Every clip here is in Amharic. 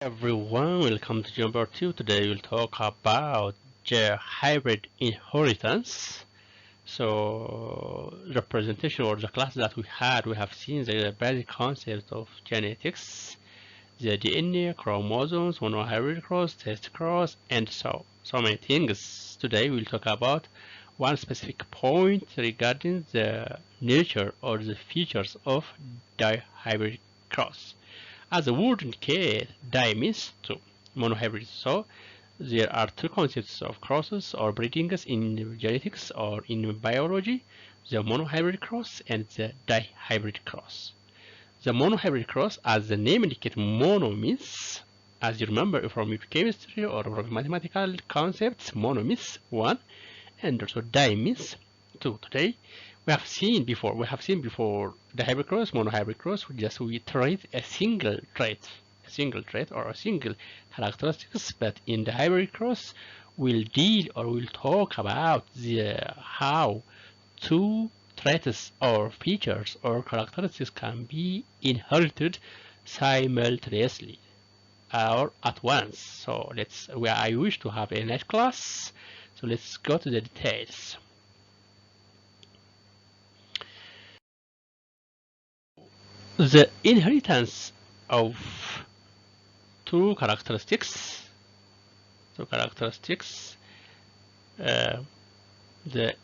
Everyone, welcome to number 2. Today we'll talk about the hybrid inheritance. So, representation or the class that we have seen the basic concept of genetics, the DNA, chromosomes, monohybrid cross, test cross, and so many things. Today we'll talk about one specific point regarding the nature or the features of dihybrid cross. As the word indicates, di means two, monohybrid. So there are two concepts of crosses or breedings in genetics or in biology: the monohybrid cross and the dihybrid cross. The monohybrid cross, as the name indicates, mono means, as you remember from chemistry or from mathematical concepts, mono means one, and also di means two. Today we have seen before the hybrid cross, monohybrid cross. We trait a single trait or a single characteristics, but in the hybrid cross we'll talk about how two traits or features or characteristics can be inherited simultaneously or at once. So I wish to have a nice class. So let's go to the details. The inheritance of two characteristics, the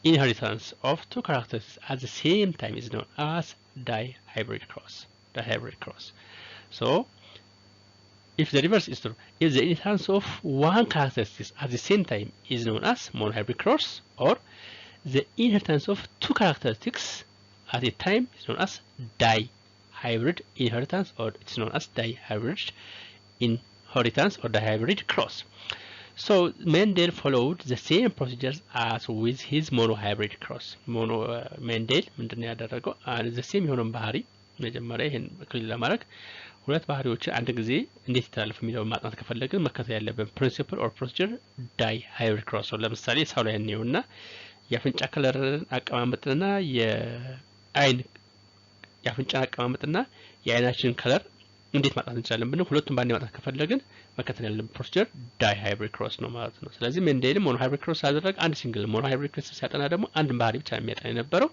inheritance of two characteristics at the same time is known as dihybrid cross. So, if the reverse is true, if the inheritance of one characteristic at the same time is known as monohybrid cross, or the inheritance of two characteristics at a time is known as dihybrid inheritance, or it's known as dihybrid inheritance or dihybrid cross. So Mendel followed the same procedures as with his monohybrid cross. Mendel ምንድን ነው ያደረገው? the same የሆነውን ባህሪ መጀመሪያ ይሄን ክሊል ለማድረግ ሁለት ባህሪዎችን አንድ ጊዜ እንዴት ይተላለፍ የሚለውን ማጥናት ከፈለግን መከተል ያለብን ፕሪንሲፕል ኦር ፕሮሲጀር dihybrid cross ነው። ለምሳሌ ሰው ላይ እንየውና የአፍንጫ ከለር አቀማመጥና የአፍንጫ አቀማመጥና የአይናችን ከለር እንዴት ማጥናት እንችላለን ብንል ሁለቱም ባንዴ ማጥናት ከፈለግን መከተል ያለብን ፕሮሲጀር dihybrid cross ነው ማለት ነው። ስለዚህ ሜንዴል ሞኖሃይብሪድ ክሮስ ያደረገ አንድ ሲንግል ሞኖሃይብሪድ ክሮስ ሲያጠና ደግሞ አንድ ባህሪ ብቻ የሚያጠና የነበረው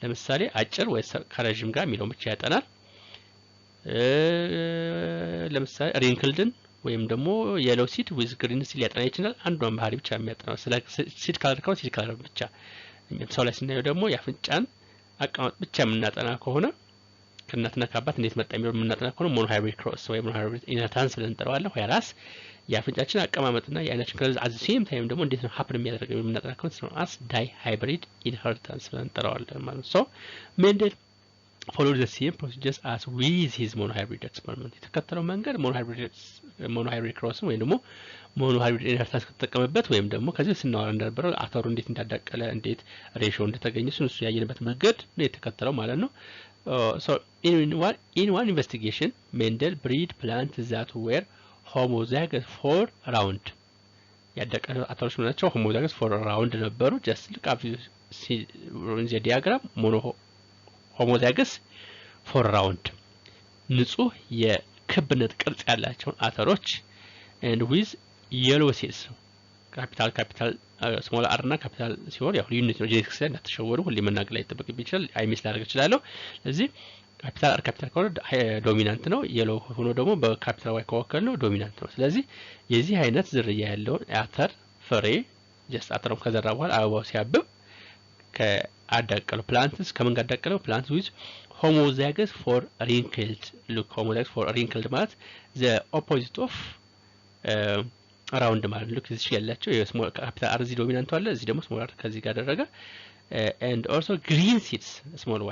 ለምሳሌ አጭር ወይ ከረጅም ጋር የሚለው ብቻ ያጠናል። ለምሳሌ ሪንክልድን ወይም ደግሞ የሎ ሲድ ዊዝ ግሪን ሲድ ሊያጠና ይችላል። አንዷን ባህሪ ብቻ የሚያጠናው ስለ ሲድ ከለር ከሆነ ሲድ ከለር ብቻ። ሰው ላይ ስናየው ደግሞ የአፍንጫን አቀማመጥ ብቻ የምናጠና ከሆነ ከእናትና ከአባት እንዴት መጣ የሚለው የምናጠና ከሆነ ሞኖሃይብሪድ ክሮስ ወይ ሞኖሃይብሪድ ኢንሄሪታንስ ብለን እንጠራዋለን። ወይራስ የአፍንጫችን አቀማመጥና የአይናችን ከለር አት ዘ ሴም ታይም ደግሞ እንዴት ነው ሀፕን የሚያደርገው የምናጠና ከሆነ ነው አስ dihybrid inheritance ብለን እንጠራዋለን ማለት ነው። ሶ ሜንደል followed the same procedures as with his monohybrid experiment። የተከተለው መንገድ monohybrid cross ወይም ደግሞ monohybrid inheritance ከተጠቀመበት ወይም ደግሞ ከዚህ ስናወራ እንደነበረው አተሩ እንዴት እንዳዳቀለ እንዴት ሬሾ እንደተገኘ እሱ ያየንበት መንገድ ነው የተከተለው ማለት ነው። So in one investigation, Mendel bred plants that were homozygous for round. ያደቀ አተሮች ናቸው homozygous for round ነበሩ። just look up in the diagram homozygous for round ንጹህ የክብነት ቅርጽ ያላቸውን አተሮች and with yellow seeds ካፒታል ስሞል አር እና ካፒታል ሲሆን ያው ዩኒት ነው። ጄኔቲክስ ላይ እንዳትሸወሩ ሁሌ መናገር ላይ ተጠብቅ ይችላል። አይሚስ ላደርግ እችላለሁ። ስለዚህ ካፒታል አር ካፒታል ከሆነ ዶሚናንት ነው። የሎ ሆኖ ደግሞ በካፒታል ዋይ ከወከል ነው ዶሚናንት ነው። ስለዚህ የዚህ አይነት ዝርያ ያለው አተር ፍሬ ጀስት አተሩን ከዘራ በኋላ አበባው ሲያብብ ከአዳቀለው ፕላንትስ ከምን ጋር አዳቀለው ፕላንት ዊዝ homozygous for wrinkled look homozygous for wrinkled ማለት the opposite of አራውንድ ማለት ልክ እዚህ ያላቸው የስሞል ካፒታል አር እዚህ ዶሚናንት አለ እዚህ ደግሞ ስሞል አር ከዚህ ጋር አደረገ and also green seeds small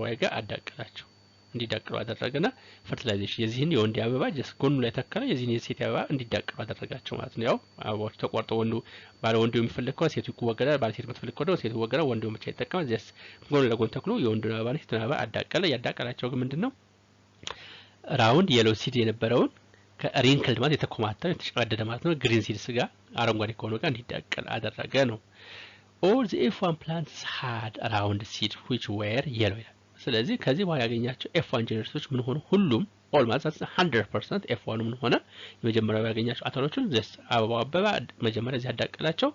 y ጋር አዳቀላቸው እንዲዳቀሉ አደረገና ፈርቲላይዜሽን የዚህን የወንድ አበባ ጀስ ጎኑ ላይ ተከለ የዚህን የሴት አበባ እንዲዳቀሉ አደረጋቸው ማለት ነው። ያው አበባዎች ተቆርጠው ወንዱ ባለ ወንዱ የሚፈልግ ከሆነ ሴቱ ይወገዳል፣ ባለ ሴት የምትፈልግ ከሆነ ሴቱ ይወገዳል፣ ወንዱ ብቻ ይጠቀማል። ጀስ ጎኑ ለጎን ተክሎ የወንዱን አበባ ነው ሴቱን አበባ አዳቀለ። ያዳቀላቸው ግን ምንድነው ራውንድ የሎ ሲድ የነበረውን ከሪንክልድ ማለት የተኮማተረ የተጨቀደደ ማለት ነው ግሪን ሲድስ ጋር አረንጓዴ ከሆነ ጋር እንዲዳቀል አደረገ ነው። all the F1 plants had round seeds which were yellow። ስለዚህ ከዚህ በኋላ ያገኛቸው F1 ጄኔሬቶች ምን ሆኑ ሁሉም all ማለት 100% F1 ምን ሆነ የመጀመሪያው ያገኛቸው አተሮቹን ዘስ አበባ አበባ መጀመሪያ እዚህ አዳቀላቸው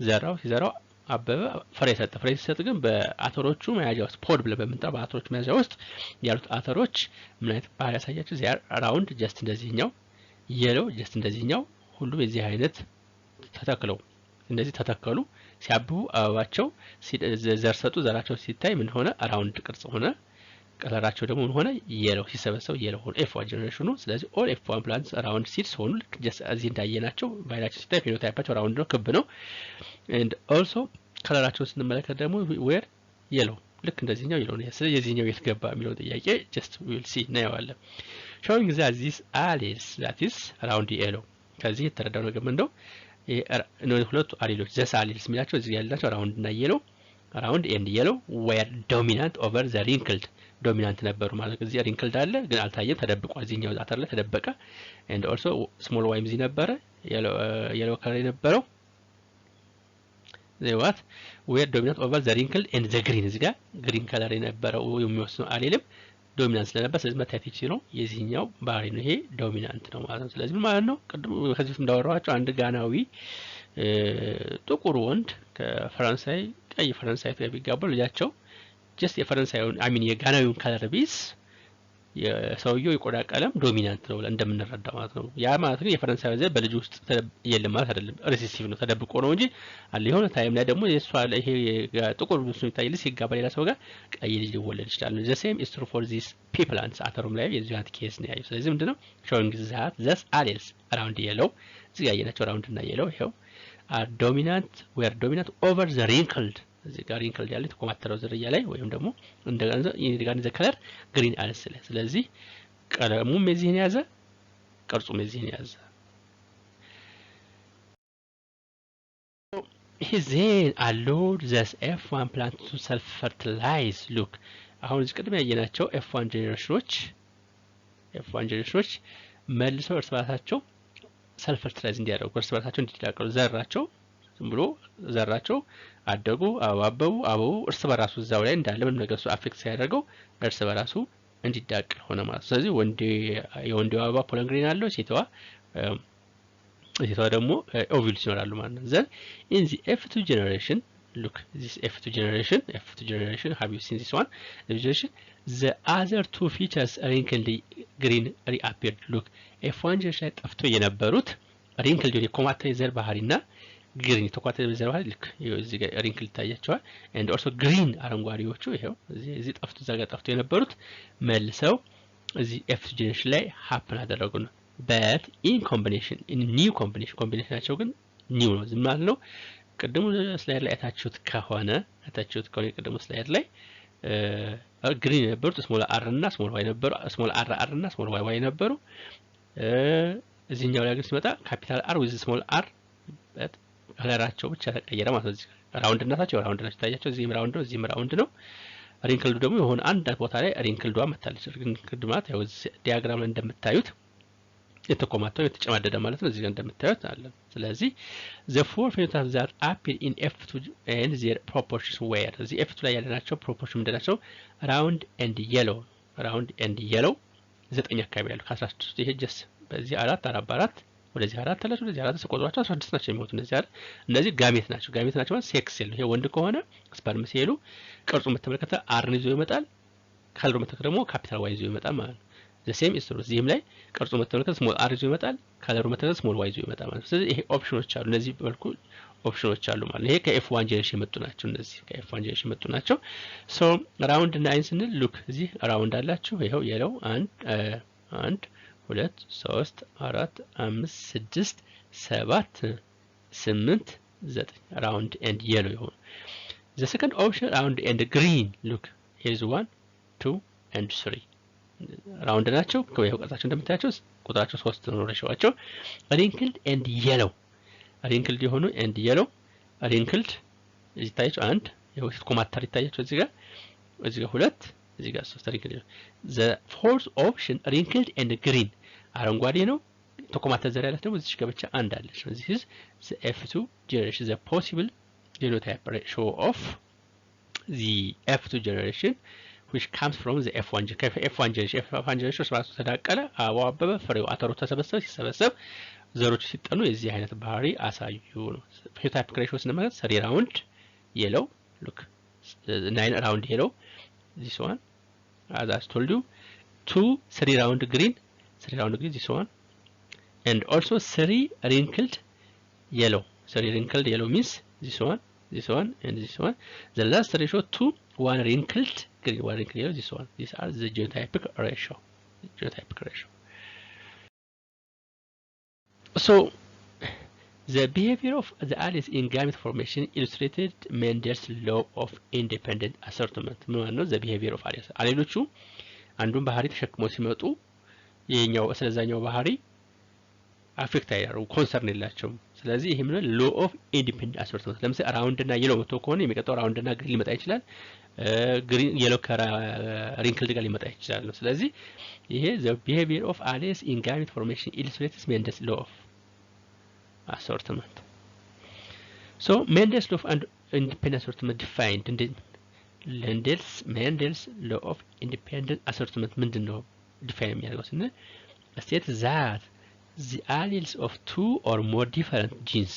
ዘራው ሲዘራው አበበ ፍሬ ሰጠ። ፍሬ ሲሰጥ ግን በአተሮቹ መያዣ ውስጥ ፖድ ብለ በመንጠራ በአተሮቹ መያዣ ውስጥ ያሉት አተሮች ምን አይነት ባህሪ ያሳያቸው ዚያ አራውንድ ጀስት እንደዚህኛው የለው ጀስት እንደዚህኛው ሁሉ የዚህ አይነት ተተክለው እንደዚህ ተተከሉ ሲያብቡ አበባቸው ዘርሰጡ ዘራቸው ሲታይ ምን ሆነ አራውንድ ቅርጽ ሆነ ከለራቸው ደግሞ ምን ሆነ የለው ሲሰበሰብ የለው ሆነ F1 ጀነሬሽኑ ስለዚህ all F1 plants around seeds ሆኑ just እዚህ እንዳየናቸው ባይላቸው ሲታይ ፌኖታይፓቸው አራውንድ ነው ክብ ነው and also ከለራቸው ስንመለከት ደግሞ where yellow ልክ እንደዚህኛው yellow ነው ስለዚህ የዚህኛው የት ገባ የሚለው ጥያቄ just we will see እናየዋለን showing that this alleles that is around yellow ከዚህ የተረዳው ነገር ምንድነው ሁለቱ አሌሎች ዘስ alleles የሚላቸው እዚህ ያላቸው around እና yellow around and yellow were dominant over the wrinkled dominant ነበሩ ማለት እዚህ wrinkled አለ ግን አልታየም ተደብቋል እዚህኛው አተር ላይ ተደበቀ and also small y እዚህ ነበረ yellow color የነበረው they what were dominant over the wrinkled and the green እዚህ ጋር green color የነበረው የሚወስነው አሌልም ዶሚናንት ስለነበር ስለዚህ መታየት ይችላል የዚህኛው ባህሪ ነው ይሄ ዶሚናንት ነው ማለት ነው ስለዚህ ምን ማለት ነው ቅድም ከዚህ እንዳወራኋቸው አንድ ጋናዊ ጥቁር ወንድ ከፈረንሳይ ቀይ ፈረንሳይ ጋር ቢጋቡ ልጃቸው just የፈረንሳዩን አሚን የጋናዊውን ከለር ቢስ የሰውየው የቆዳ ቀለም ዶሚናንት ነው እንደምንረዳው ማለት ነው ያ ማለት ነው የፈረንሳዩ ዘር በልጅ ውስጥ የለም ማለት አይደለም ሪሴሲቭ ነው ተደብቆ ነው እንጂ አለ የሆነ ታይም ላይ ደግሞ የሷ ይሄ ጥቁር ብሱ ይታይል ሲጋባ ሌላ ሰው ጋር ቀይ ልጅ ሊወለድ ይችላል the same is true for these people and አተሩም ላይ የዚህ አይነት ኬስ ነው ያየው ስለዚህ ምንድነው showing that thus alleles around yellow እዚህ ጋር የናቸው around እና yellow ይሄው are dominant were dominant over the wrinkled እዚህ ጋር wrinkled ያለ ተቆማተረው ዝርያ ላይ ወይም ደግሞ እንደገና the color green አለስ ስለዚህ ቀለሙም የዚህን ያዘ ቅርጹም የዚህን ያዘ he then allowed this F1 plant to self-fertilise look አሁን እዚህ ቀድሞ ያየናቸው F1 ጀነሬሽኖች መልሰው እርስ በራሳቸው self-fertilise እንዲያደርጉ እርስ በራሳቸው እንዲዳቀሉ ዘራቸው ዝም ብሎ ዘራቸው አደጉ አባበቡ አበቡ እርስ በራሱ እዛው ላይ እንዳለ ምንም ነገር አፌክት ሳያደርገው እርስ በራሱ እንዲዳቀል ሆነ ማለት ስለዚህ የወንዴው አበባ ፖለን ግሪን አለው ሴቷ ደግሞ ኦቪልስ ይኖራሉ ማለት ነው then in the F2 generation look this F2 generation have you seen this one the generation the other two features wrinkled green reappeared look F1 generation ላይ ጠፍቶ የነበሩት wrinkled የኮማተሪ ዘር ባህሪና green ተቋተለ ዘር ባህሪ ልክ እዚህ ጋር wrinkled ታያቸዋል and also green አረንጓዴዎቹ ይሄው እዚህ ጠፍቶ ዘጋ ጠፍቶ የነበሩት መልሰው እዚህ F2 generation ላይ happen አደረጉ ነው but in new combination ናቸው ግን new ነው ዝም ማለት ነው ቅድሙ ስላይድ ላይ አታችሁት ከሆነ ቅድሙ ስላይድ ላይ ግሪን ነበሩት ስሞል አር እና ስሞል ዋይ ነበሩ ስሞል አር እና ስሞል ዋይ ነበሩ እዚህኛው ላይ ግን ሲመጣ ካፒታል አር with ስሞል አር but ከለራቸው ብቻ ተቀየረ ማለት ነው ራውንድ እናታቸው ራውንድ ናቸው ታያቸው እዚህም ራውንድ ነው እዚህም ራውንድ ነው ሪንክልዱ ደግሞ የሆነ አንድ ቦታ ላይ ሪንክልዷ መታለች ግን ቅድማት ያው ዲያግራም ላይ እንደምታዩት የተቆማተው የተጨማደደ ማለት ነው እዚህ ጋር እንደምታዩት አለ ስለዚህ the four phenotypes that appear in F2 and their proportions were the F2 ላይ ያለናቸው ፕሮፖርሽን እንደናቸው round and yellow 9 አካባቢ ያለው 16 ይሄ ጀስ በዚህ 4 ወደዚህ 4 አላችሁ ወደዚህ 4 ተቆጥሯቸው 16 ናቸው የሚሆኑት እነዚህ ጋሜት ናቸው ማለት ሴክስ ሴል ይሄ ወንድ ከሆነ ስፐርም ሴሉ ቅርጹ መተመለከተ አርን ይዞ ይመጣል ከለሩ መተከለ ደግሞ ካፒታል ዋይ ይዞ ይመጣል ማለት ነው the same is true እዚህም ላይ ቅርጹ መተመለከተ ስሞል አር ይዞ ይመጣል ከለሩ መተከለ ስሞል ዋይ ይዞ ይመጣል ማለት ነው ስለዚህ ይሄ ኦፕሽኖች አሉ እነዚህ መልኩ ኦፕሽኖች አሉ ማለት ይሄ ከF1 ጀነሬሽን መጡ ናቸው እነዚህ ከF1 ጀነሬሽን መጡ ናቸው so round 9 ስንል look እዚህ round አላችሁ ይሄው የለው 1 2 3 4 5 6 7 8 9 round and yellow ይሆን the second option round and green look here is 1 2 and 3 round ናቸው ከወይው ቀጣቸው እንደምታያቸው ቁጥራቸው 3 ነው ረሻቸው wrinkled and yellow wrinkled የሆኑ and yellow wrinkled እዚህ ታያቸው አንድ የውስጥ ኮማተር ይታያቸው እዚህ ጋር 2 እዚህ ጋር 3 wrinkled the fourth option wrinkled and green አረንጓዴ ነው ተቆማተ ዘር ያላት ደግሞ እዚህ ጋር ብቻ አንድ አለች this is the F2 generation the possible genotype show of the F2 generation which comes from the F1 gene ከF1 ጀነሬሽን ራሱ ተዳቀለ አበባው አበበ ፍሬው አተሩ ተሰበሰበ ሲሰበሰብ ዘሮች ሲጠኑ የዚህ አይነት ባህሪ አሳዩ ነው ፌኖታይፒክ ሬሽዮ ስንመለከት 3 round yellow look 9 round yellow this one as I told you 3 round green this one and also 3 wrinkled yellow 3 wrinkled yellow means this one and this one the last ratio 2 1 wrinkled green 1 wrinkled yellow this one these are the genotypic ratio so the behavior of the alleles in gamete formation illustrated Mendel's law of independent assortment ነው the behavior of alleles አሌሎቹ አንዱን ባህሪ ተሸክሞ ሲመጡ የኛው ስለዛኛው ባህሪ አፌክት ያደርጉ ኮንሰርን የላቸውም ስለዚህ ይሄ ምን law of independent assortment ለምሳሌ ራውንድ እና yellow መጥቶ ከሆነ የሚቀጥለው ራውንድ እና ግሪን ሊመጣ ይችላል ግሪን yellow ከራ wrinkled ጋር ሊመጣ ይችላል ነው ስለዚህ ይሄ the behavior of alleles in gamete formation illustrates Mendel's law of assortment so Mendel's law of independent assortment defined Mendel's law of independent assortment ምንድነው define የሚያደርገው ስንል state that the alleles of 2 or more different genes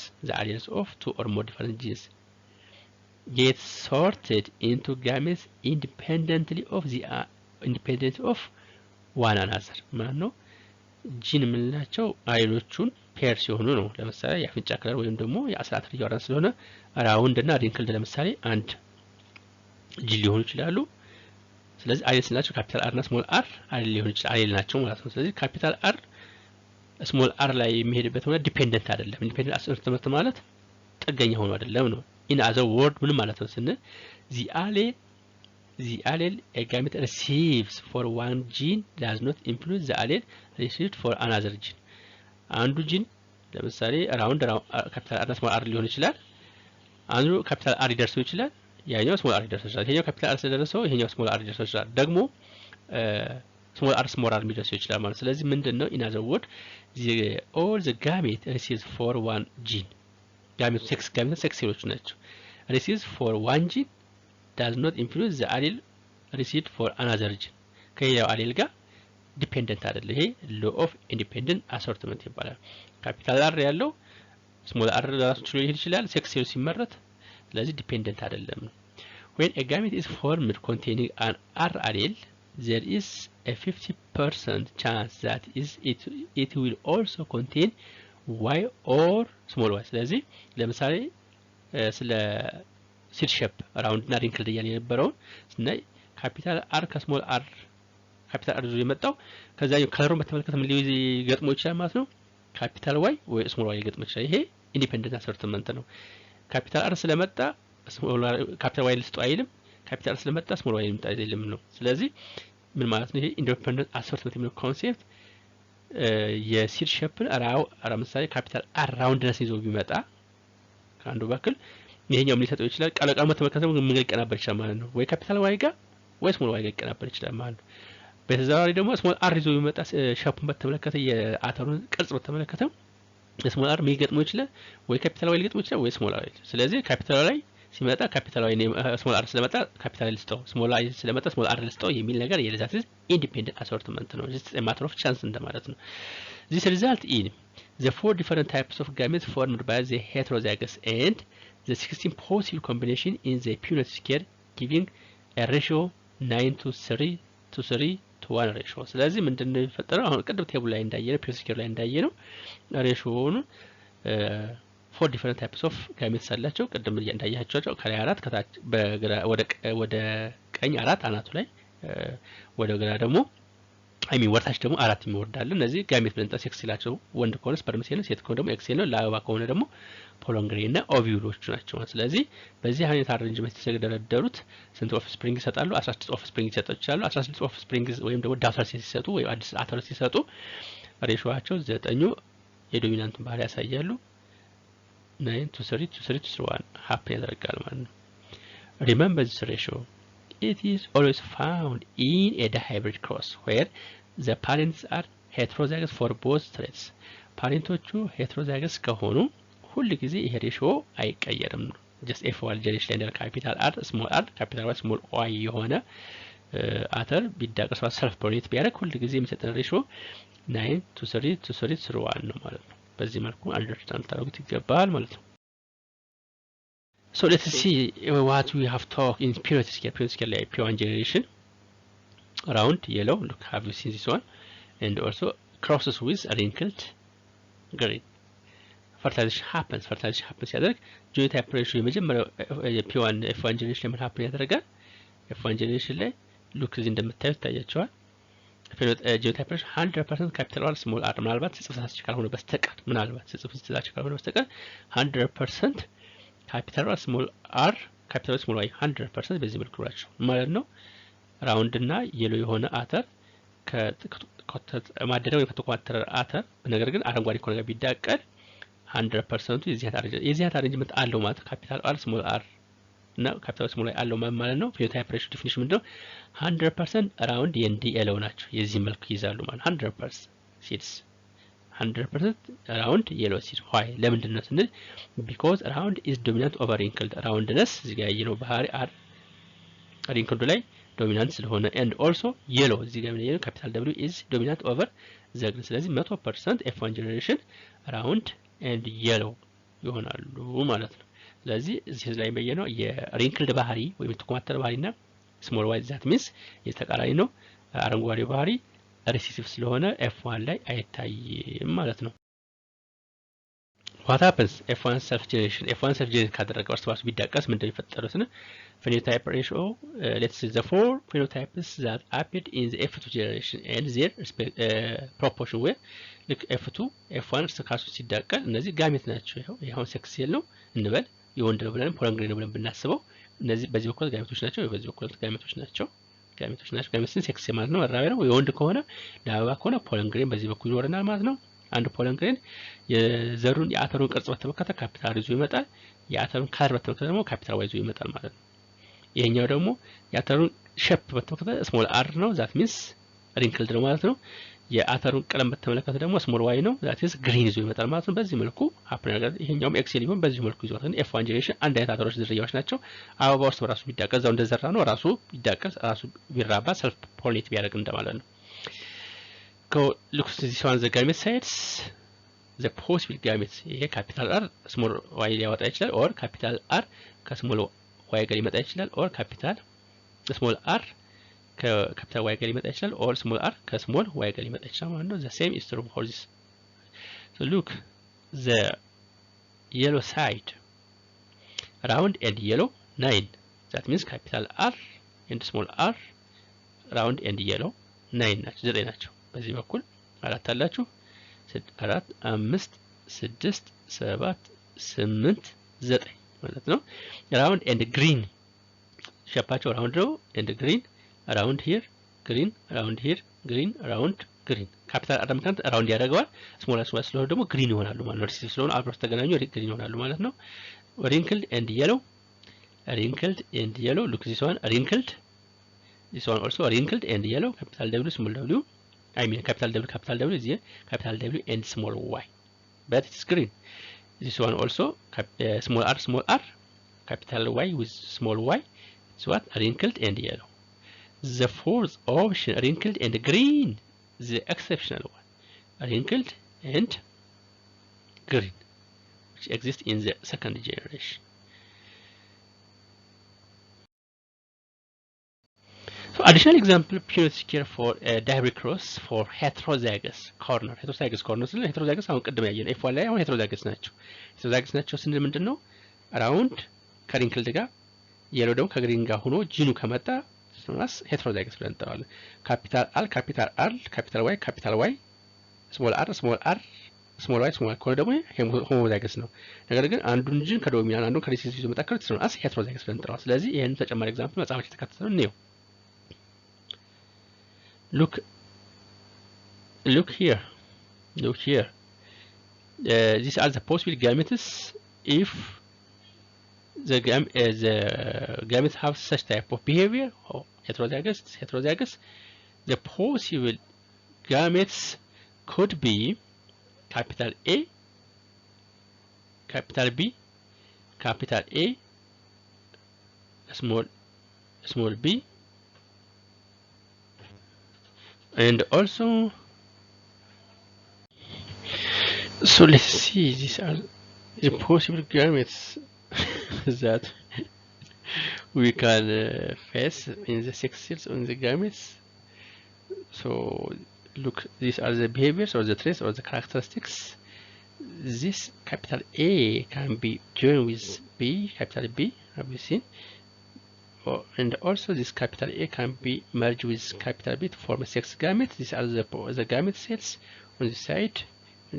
get sorted into gametes independently of one another ማለት ነው ጂን ምንላቸው አይሎቹን ፔር ሲሆኑ ነው ለምሳሌ ያፍንጫ ከለር ወይም ደግሞ የአስራት ያወራን ስለሆነ ራውንድ እና ሪንክልድ ለምሳሌ አንድ ጂን ሊሆኑ ይችላሉ ስለዚህ አይልስ ናቸው ካፒታል አር እና ስሞል አር አይል ሊሆኑ ይችላል አይል ናቸው ማለት ነው ስለዚህ ካፒታል አር ስሞል አር ላይ የሚሄድበት ሆነ ዲፔንደንት አይደለም ኢንዲፔንደንት አሰርትመንት ማለት ጥገኛ ሆኖ አይደለም ነው in other word ምን ማለት ነው ስንል the allele a gamete receives for one gene does not influence the allele received for another gene አንዱ ጂን ለምሳሌ ራውንድ ካፒታል አር እና ስሞል አር ሊሆን ይችላል አንዱ ካፒታል አር ይደርሰው ይችላል ያኛው ስሞል አር ይደርሰው ይችላል ይሄኛው ካፒታል አር ስለደረሰው ይሄኛው ስሞል አር ይደርሰው ይችላል ደግሞ ስሞል አር የሚደርሰው ይችላል ማለት ስለዚህ ምንድነው in other word all the gamete receives for one gene gamete sex ሴሎች ናቸው receives for one gene does not influence the allele received for another gene ከሌላው አሌል ጋር ዲፔንደንት አይደለም ይሄ law of independent assortment ይባላል ካፒታል አር ያለው ስሞል አር ራሱ ችሎ ይሄድ ይችላል ሴክስ ሴል ሲመረት ስለዚህ ዲፔንደንት አይደለም when a gamete is formed containing an R allele there is a 50% chance that it will also contain Y or small y ስለዚህ ለምሳሌ ስለ ሲድ ሼፕ ራውንድ እና ሪንክልድ እያለ የነበረው ስናይ ካፒታል አር ከስሞል አር ካፒታል አር የመጣው ከዛኛው ከለሩን በተመለከተ ምን ሊገጥሞ ይችላል ማለት ነው ካፒታል ዋይ ወይ ስሞል ዋይ ሊገጥሞ ይችላል ይሄ ኢንዲፔንደንት አሰርትመንት ነው ካፒታል አር ስለመጣ ስሞል ካፒታል ዋይ ልስጠው አይልም ካፒታል አር ስለመጣ ስሞል ዋይ ልምጣ አይልም ነው ስለዚህ ምን ማለት ነው ይሄ ኢንዲፔንደንት አሰርትመንት የሚለው ኮንሴፕት የሲድ ሼፕን ለምሳሌ ካፒታል አር ራውንድነስ ይዞ ቢመጣ ከአንዱ በኩል ይሄኛው ምን ሊሰጠው ይችላል ቀለቃው በተመለከተ ምን ሊቀናበር ይችላል ማለት ነው ወይ ካፒታል ዋይ ጋር ወይ ስሞል ዋይ ጋር ይቀናበር ይችላል ማለት ነው በተዛዋሪ ደግሞ ስሞል አር ይዞ ቢመጣ ሼፑን በተመለከተ የአተሩን ቅርጽ በተመለከተ ስሞል አር ሊገጥመው ይችላል ወይ ካፒታል ዋይ ሊገጥመው ይችላል ወይ ስሞል ዋይ ስለዚህ ካፒታል ዋይ ሲመጣ ካፒታል ዋይ ስሞል አር ስለመጣ ካፒታል ልስጠው ስሞል ዋይ ስለመጣ ስሞል አር ልስጠው የሚል ነገር የለዛት ኢንዲፔንደንት አሰርትመንት ነው just a matter of chance እንደማለት ነው this result in the 4 different types of gametes formed by the heterozygous and the 16 possible combination in the punnett scale giving a ratio 9:3:1 ratio ስለዚህ ምንድነው የሚፈጠረው አሁን ቅድም ቴብል ላይ እንዳየነው punnett scale ላይ እንዳየነው ሬሾውን 4 different types of gametes አላቸው ቅድም እንዳያያቸው ከላይ 4 ከታች በግራ ወደ ቀኝ 4 አናቱ ላይ ወደ ግራ ደግሞ ወርታች ደግሞ 4 ይወርዳሉ እነዚህ ጋሜት ብለን ሴክስ ይላቸው ወንድ ከሆነ ስፐርም ሴል ሴት ከሆነ ደግሞ ኤክስ ሴል ነው ለአበባ ከሆነ ደግሞ ፖሎን ግሬን እና ኦቪዩሎች ናቸው ስለዚህ በዚህ አይነት አሬንጅመንት የተደረደሩት ስንት ኦፍ ስፕሪንግ ይሰጣሉ 16 ኦፍ ስፕሪንግ ይሰጣሉ 16 ኦፍ ስፕሪንግ ወይም ደግሞ ዳውተር ሲሰጡ ወይ አዲስ አተር ሲሰጡ ሬሾአቸው 9 የዶሚናንት ባህሪ ያሳያሉ 9:3:1 happen ያደርጋል ማለት ነው remember this ratio it is always found in a dihybrid cross where the parents are heterozygous for both traits ፓሬንቶቹ heterozygous ከሆኑ ሁሉ ጊዜ ይሄ ሬሾ አይቀየርም just F1 ጀነሬሽን ላይ ካፒታል R ስሞል r ካፒታል Y ስሞል y የሆነ አተር ቢዳቀስ ሰልፍ ፖሊኔት ቢያደርግ ሁሉ ጊዜ የሚሰጠን ሬሽዮ 9 to 3 to 3 to 1 ነው ማለት ነው። በዚህ መልኩ አንደርስታንድ ታደርጉት ይገባል ማለት ነው። So let's see what we have talked in periodic scale. Periodic scale like P1 generation round yellow, look, have you seen this one? And also crosses with wrinkled green. Fertilization happens ያደርግ genotype ratio የመጀመሪያው P1 F1 generation ላይ happen ያደርጋል። F1 generation ላይ look እዚህ እንደምታዩት ታያቸዋል። genotype ratio 100% capital R small r ምናልባት ጽጽፋችሁ ካልሆነ በስተቀር 100% capital R small r capital small y 100% በዚህ መልኩ ናቸው ማለት ነው። ራውንድ እና የሎ የሆነ አተር ማደረው ከተቋጠረ አተር ነገር ግን አረንጓዴ ከሆነ ቢዳቀል 100% የዚህ አሬንጅመንት አለው ማለት ካፒታል R ስሞል r እና ካፒታል ስሞል y አለው ማለት ነው። ፊኖታይፕ ሬሽዮ ዲፊኒሽን ምንድነው? 100% ራውንድ የND ናቸው። የዚህ መልኩ ይዛሉ ማለት 100% ሲድስ 100% round yellow seed. Why? ለምንድን ነው ስንል because round is dominant over wrinkled. roundness እዚህ ጋር ያየነው ባህሪ አር wrinkled ላይ dominant ስለሆነ and also yellow እዚህ ጋር ያየነው capital W is dominant over the green. ስለዚህ 100% F1 generation round and yellow ይሆናሉ ማለት ነው። ስለዚህ እዚህ ላይ ያየነው የwrinkled ባህሪ ወይም የተኮማተረ ባህሪና small y that means የተቃራኒ ነው። አረንጓዴ ባህሪ ሪሲሲቭ ስለሆነ F1 ላይ አይታይም ማለት ነው። what happens F1 self generation ካደረገ እርስ በርሱ ቢዳቀስ ምንድነው የሚፈጠረው ስነ phenotype ratio let's see the four phenotypes that appeared in the F2 generation and their proportion were like F2 F1 ስካሱ ሲዳቀል እነዚህ ጋሜት ናቸው። ይሄው ሴክስ ሴል ነው እንበል የወንድ ነው ብለን ፖለንግሬን ነው ብለን ብናስበው እነዚህ በዚህ በኩል ጋሜቶች ናቸው፣ በዚህ በኩል ጋሜቶች ናቸው። ጋሜቶችን ሴክስ ማለት ነው መራቢያ ነው። የወንድ ከሆነ ለአበባ ከሆነ ፖለንግሬን በዚህ በኩል ይኖረናል ማለት ነው። አንድ ፖለንግሬን የዘሩን የአተሩን ቅርጽ በተመለከተ ካፒታል ይዞ ይመጣል። የአተሩን ካለር በተመለከተ ደግሞ ካፒታል ዋይ ይዞ ይመጣል ማለት ነው። ይሄኛው ደግሞ የአተሩን ሼፕ በተመለከተ ስሞል አር ነው ዛት ሚንስ ሪንክልድ ነው ማለት ነው። የአተሩን ቀለም በተመለከተ ደግሞ ስሞል ዋይ ነው ዛት ኢዝ ግሪን ይዞ ይመጣል ማለት ነው። በዚህ መልኩ ሀፕን ያደርጋል። ይሄኛውም ኤክሴል ይሆን በዚህ መልኩ ይዟል። F1 ጀነሬሽን አንድ አይነት አተሮች ዝርያዎች ናቸው። አበባ ውስጥ በራሱ ቢዳቀስ እዛው እንደዘራ ነው ራሱ ቢዳቀስ ራሱ ቢራባ ሰልፍ ፖሊኔት ቢያደርግ እንደማለት ነው። go look to this one the gamete sites the possible gametes ይሄ ካፒታል R ስሞል y ሊያወጣ ይችላል or ካፒታል R ከስሞል y ጋር ሊመጣ ይችላል or ካፒታል ስሞል R ከካፒታል y ጋር ሊመጣ ይችላል or ስሞል r ከስሞል y ጋር ሊመጣ ይችላል ማለት ነው። the same is true for this. So look the yellow side round and yellow 9 that means capital R and small r round and yellow 9 ናቸው 9 ናቸው። በዚህ በኩል አራት አላችሁ 4 5 6 7 8 9 ማለት ነው። round and green ሸፓቸው round ነው and green around here green around here green around green ካፒታል አር ምክንያት around ያደርገዋል ስሞል አር ስለሆነ ደግሞ ግሪን ይሆናሉ ማለት ነው። ሪሲቭ ስለሆነ አብረው ተገናኙ ግሪን ይሆናሉ ማለት ነው። wrinkled and yellow look this one wrinkled this one also wrinkled and yellow capital W small w I mean capital W is here capital W and small y but it's green. This one also small r capital Y with small y it's what wrinkled and yellow. The fourth option wrinkled and green the exceptional one wrinkled and green which exists in the second generation. So additional example periodic care for dihybrid cross for heterozygous corner heterozygous አሁን ቅድም ያየነው F1 ላይ አሁን heterozygous ናቸው ስንል ምንድነው ራውንድ ከሪንክልድ ጋር የሎ ደግሞ ከግሪን ጋር ሆኖ ጂኑ ከመጣ ስለናስ heterozygous ብለን እንጠራለን። ካፒታል R ካፒታል Y ስሞል r ስሞል y ስሞል y ከሆነ ደግሞ homozygous ነው። ነገር ግን አንዱን ጂን ከዶሚናንት አንዱን ከሪሴሲቭ ይዞ መጣ ስለናስ heterozygous ብለን እንጠራለን። ስለዚህ ይሄን ተጨማሪ ኤግዛምፕል መጻፎች ተከታተሉ ነው። Look here these are the possible gametes if the gametes have such type of behavior heterozygous the possible gametes could be capital A capital B capital A small b And also, so let's see, these are the possible gametes that we can face in the sex cells on the gametes. So look, these are the behaviors or the traits or the characteristics. This capital A can be joined with B, capital B, have you seen? And also this capital A can be merged with capital B to form a sex gamete. These are the gamete cells on the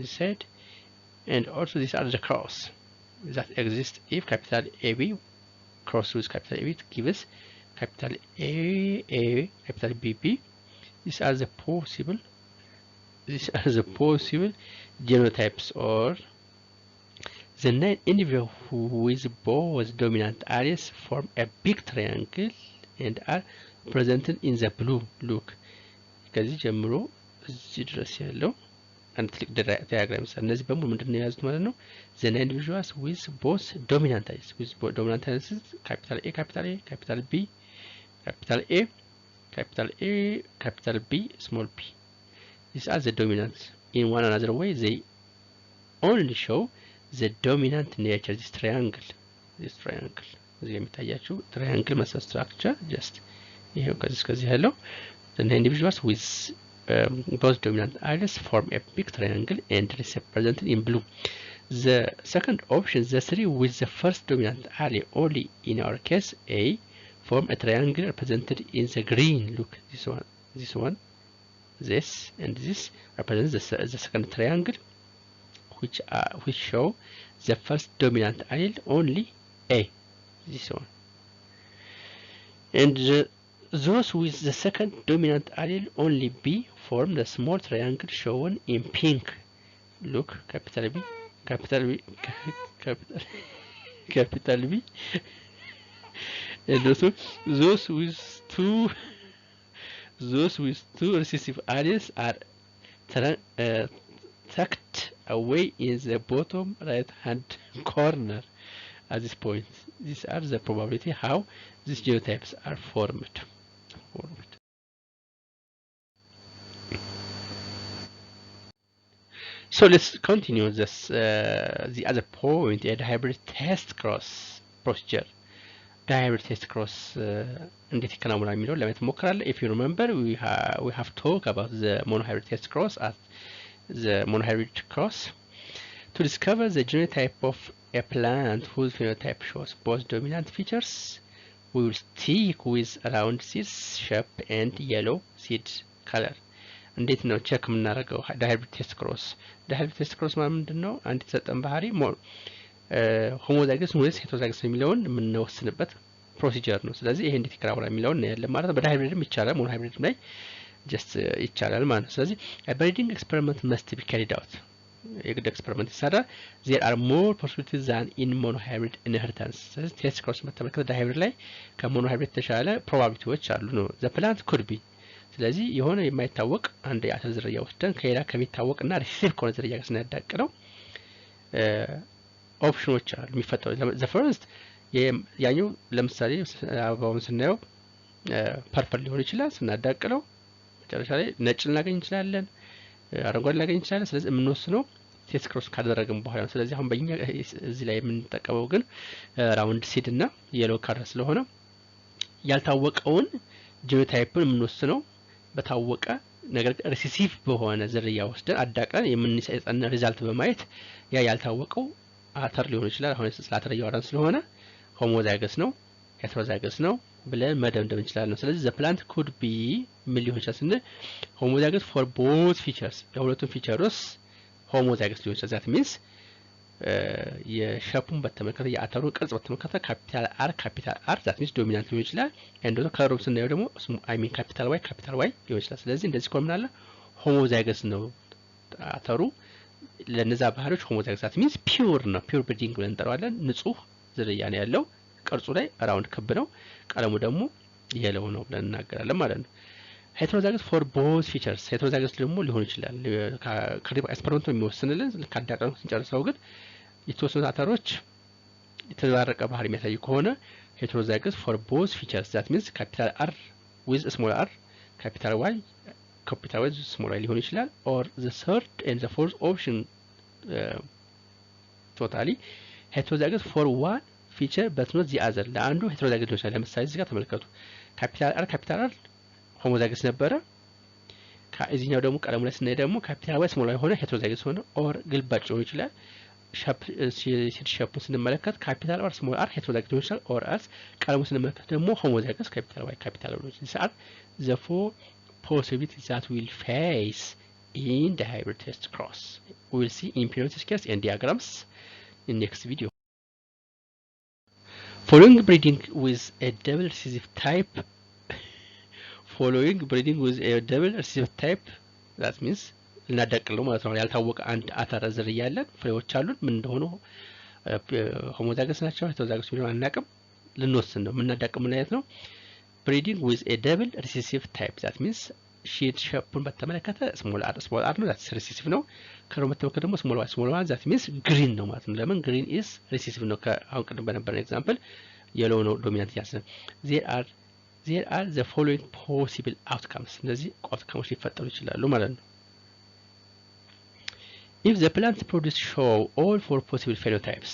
side, and also these are the cross that exist if capital AB cross with capital AB to give us capital A, capital BB. These are the possible genotypes, or the 9 individuals with both dominant alleles form a big triangle and are presented in the blue. Look, ከዚህ ጀምሮ እዚህ ድረስ ያለው አንድ ትልቅ ዲያግራም ይመስላል። እነዚህ በሙሉ ምንድነው የያዙት ማለት ነው? the 9 individuals with both dominant alleles, capital A, capital B, capital A, capital B, small b. These are the dominants. In one another way, they only show the dominant nature. This triangle, እዚህ የሚታያችሁ triangle መሰል structure just ይሄው ከዚህ ያለው the 9 individuals with both dominant alleles form a big triangle and is represented in blue. The second option, the 3 with the first dominant allele only, in our case A, form a triangle represented in the green. Look, this one, this and this represents the second triangle, which show the first dominant allele only A, this one. And those with the second dominant allele only B form the small triangle shown in pink. Look, capital B, capital B, capital B. And also those with two recessive alleles are tucked away in the bottom right hand corner at this point. These are the probability how these genotypes are formed. So let's continue this the other point, a dihybrid test cross procedure. Dihybrid test cross እንዴት ይከናወናል የሚለው ለማየት እንሞክራለን. If you remember, we have talked about the monohybrid test cross as the monohybrid cross to discover the genotype of a plant whose phenotype shows both dominant features. We will stick with round seed shape and yellow seed color. እንዴት ነው ቼክ የምናደርገው ዳይሃይብሪድ ቴስት ክሮስ? ዳይሃይብሪድ ቴስት ክሮስ ማለት ምንድነው? አንድ የተሰጠን ባህሪ ሆሞዛይገስ ወይስ ሄተሮዛይገስ የሚለውን የምንወስንበት ፕሮሲጀር ነው። ስለዚህ ይሄ እንዴት ይከናወናል የሚለውን እናያለን ማለት ነው። በዳይሃይብሪድም ይቻላል፣ ሞኖሃይብሪድም ላይ ጀስት ይቻላል ማለት ነው። ስለዚህ ብሪዲንግ ኤክስፐሪመንት መስት ቢ ካሪድ አውት፣ የግድ ኤክስፐሪመንት ይሰራል። there are more possibilities than in monohybrid inheritance። ስለዚህ ቴስት ክሮስ በተመለከተ ዳይሃይብሪድ ላይ ከሞኖሃይብሪድ የተሻለ ፕሮባቢሊቲዎች አሉ ነው። the plant could be። ስለዚህ የሆነ የማይታወቅ አንድ የአተር ዝርያ ወስደን ከሌላ ከሚታወቅና ሪሲሲቭ ከሆነ ዝርያ ጋር ስናዳቅለው ኦፕሽኖች አሉ የሚፈጠሩ። the first ያኛው ለምሳሌ አበባውን ስናየው ፐርፐል ሊሆን ይችላል፣ ስናዳቅለው መጨረሻ ላይ ነጭ ልናገኝ እንችላለን፣ አረንጓዴ ልናገኝ እንችላለን። ስለዚህ የምንወስነው ቴስት ክሮስ ካደረግን በኋላ ነው። ስለዚህ አሁን በእኛ እዚህ ላይ የምንጠቀመው ግን ራውንድ ሲድ እና የሎ ካለር ስለሆነ ያልታወቀውን ጂኖታይፕን የምንወስነው በታወቀ ነገር ሪሲሲቭ በሆነ ዝርያ ወስደን አዳቅለን የምንሰጠን ሪዛልት በማየት ያ ያልታወቀው አተር ሊሆን ይችላል። አሁን ስለ አተር እያወራን ስለሆነ ሆሞዛይገስ ነው ሄተሮዛይገስ ነው ብለን መደምደም እንችላለን። ስለዚህ the plant could be ምን ሊሆን ይችላል ስንል ሆሞዛይገስ for both features፣ ለሁለቱም ፊቸርስ ሆሞዛይገስ ሊሆን ይችላል። that means የሸፑን በተመለከተ የአተሩን ቅርጽ በተመለከተ ካፒታል አር that means ዶሚናንት ሊሆን ይችላል። እንደው ከለሩን ስናየው ደግሞ ካፒታል ዋይ ሊሆን ይችላል። ስለዚህ እንደዚህ ኮምናለ ሆሞዛይገስ ነው አተሩ ለነዛ ባህሪዎች ሆሞዛይገስ that means ፒውር ነው። ፒውር ብሪዲንግ ብለን እንጠራዋለን። ንጹህ ዝርያ ነው ያለው። ቅርጹ ላይ ራውንድ ክብ ነው፣ ቀለሙ ደግሞ የለው ነው ብለን እናገራለን ማለት ነው። ሄተሮዛይገስ for both features፣ ሄተሮዛይገስ ደግሞ ሊሆን ይችላል ኤክስፐሪመንቱ የሚወስንልን ካዳቀኑ ስንጨርሰው ግን የተወሰኑ አተሮች የተዛረቀ ባህሪ የሚያሳዩ ከሆነ ሄተሮዛይገስ for both features that means capital R with small r, capital Y ካፒታል ዋይ ስሞል ዋይ ሊሆን ይችላል or the third and the fourth option totally heterozygous for one feature but not the other ለአንዱ heterozygous ሊሆን ይችላል ለምሳሌ እዚህ ጋር ተመልከቱ ካፒታል አር homozygous ነበረ ከዚህኛው ደግሞ ቀለሙ ላይ ስናይ ደግሞ ካፒታል ዋይ ስሞል ዋይ ሆነ heterozygous ሆነ or ግልባጭ ሊሆን ይችላል ሲድ ሼፑን ስንመለከት ካፒታል አር ስሞል አር heterozygous ሊሆን ይችላል or else ቀለሙ ስንመለከት ደግሞ homozygous ካፒታል ዋይ ካፒታል ሊሆን ይችላል the four possibilities that will face in the hybrid test cross we will see in periodic case and diagrams in next video. Following breeding with a double recessive type that means እናደቅለው ማለት ነው ያልታወቀ አንድ አተር ዝርያ ያለን ፍሬዎች አሉን ምን እንደሆነ homozygous ናቸው heterozygous ቢሆን አናውቅም ልንወስን ነው የምናደቅም ምን አይነት ነው breeding with a double recessive type that means sheet shape በተመለከተ small r ነው that's recessive ነው ከሮም በተመለከተ ደግሞ small y that means green ነው ማለት ነው ለምን green is recessive ነው አሁን ቀደም በነበረው ኤግዛምፕል yellow ነው ዶሚናንት ያሰ there are the following possible outcomes እነዚህ outcomes ሊፈጠሩ ይችላሉ ማለት ነው if the plant produce show all four possible phenotypes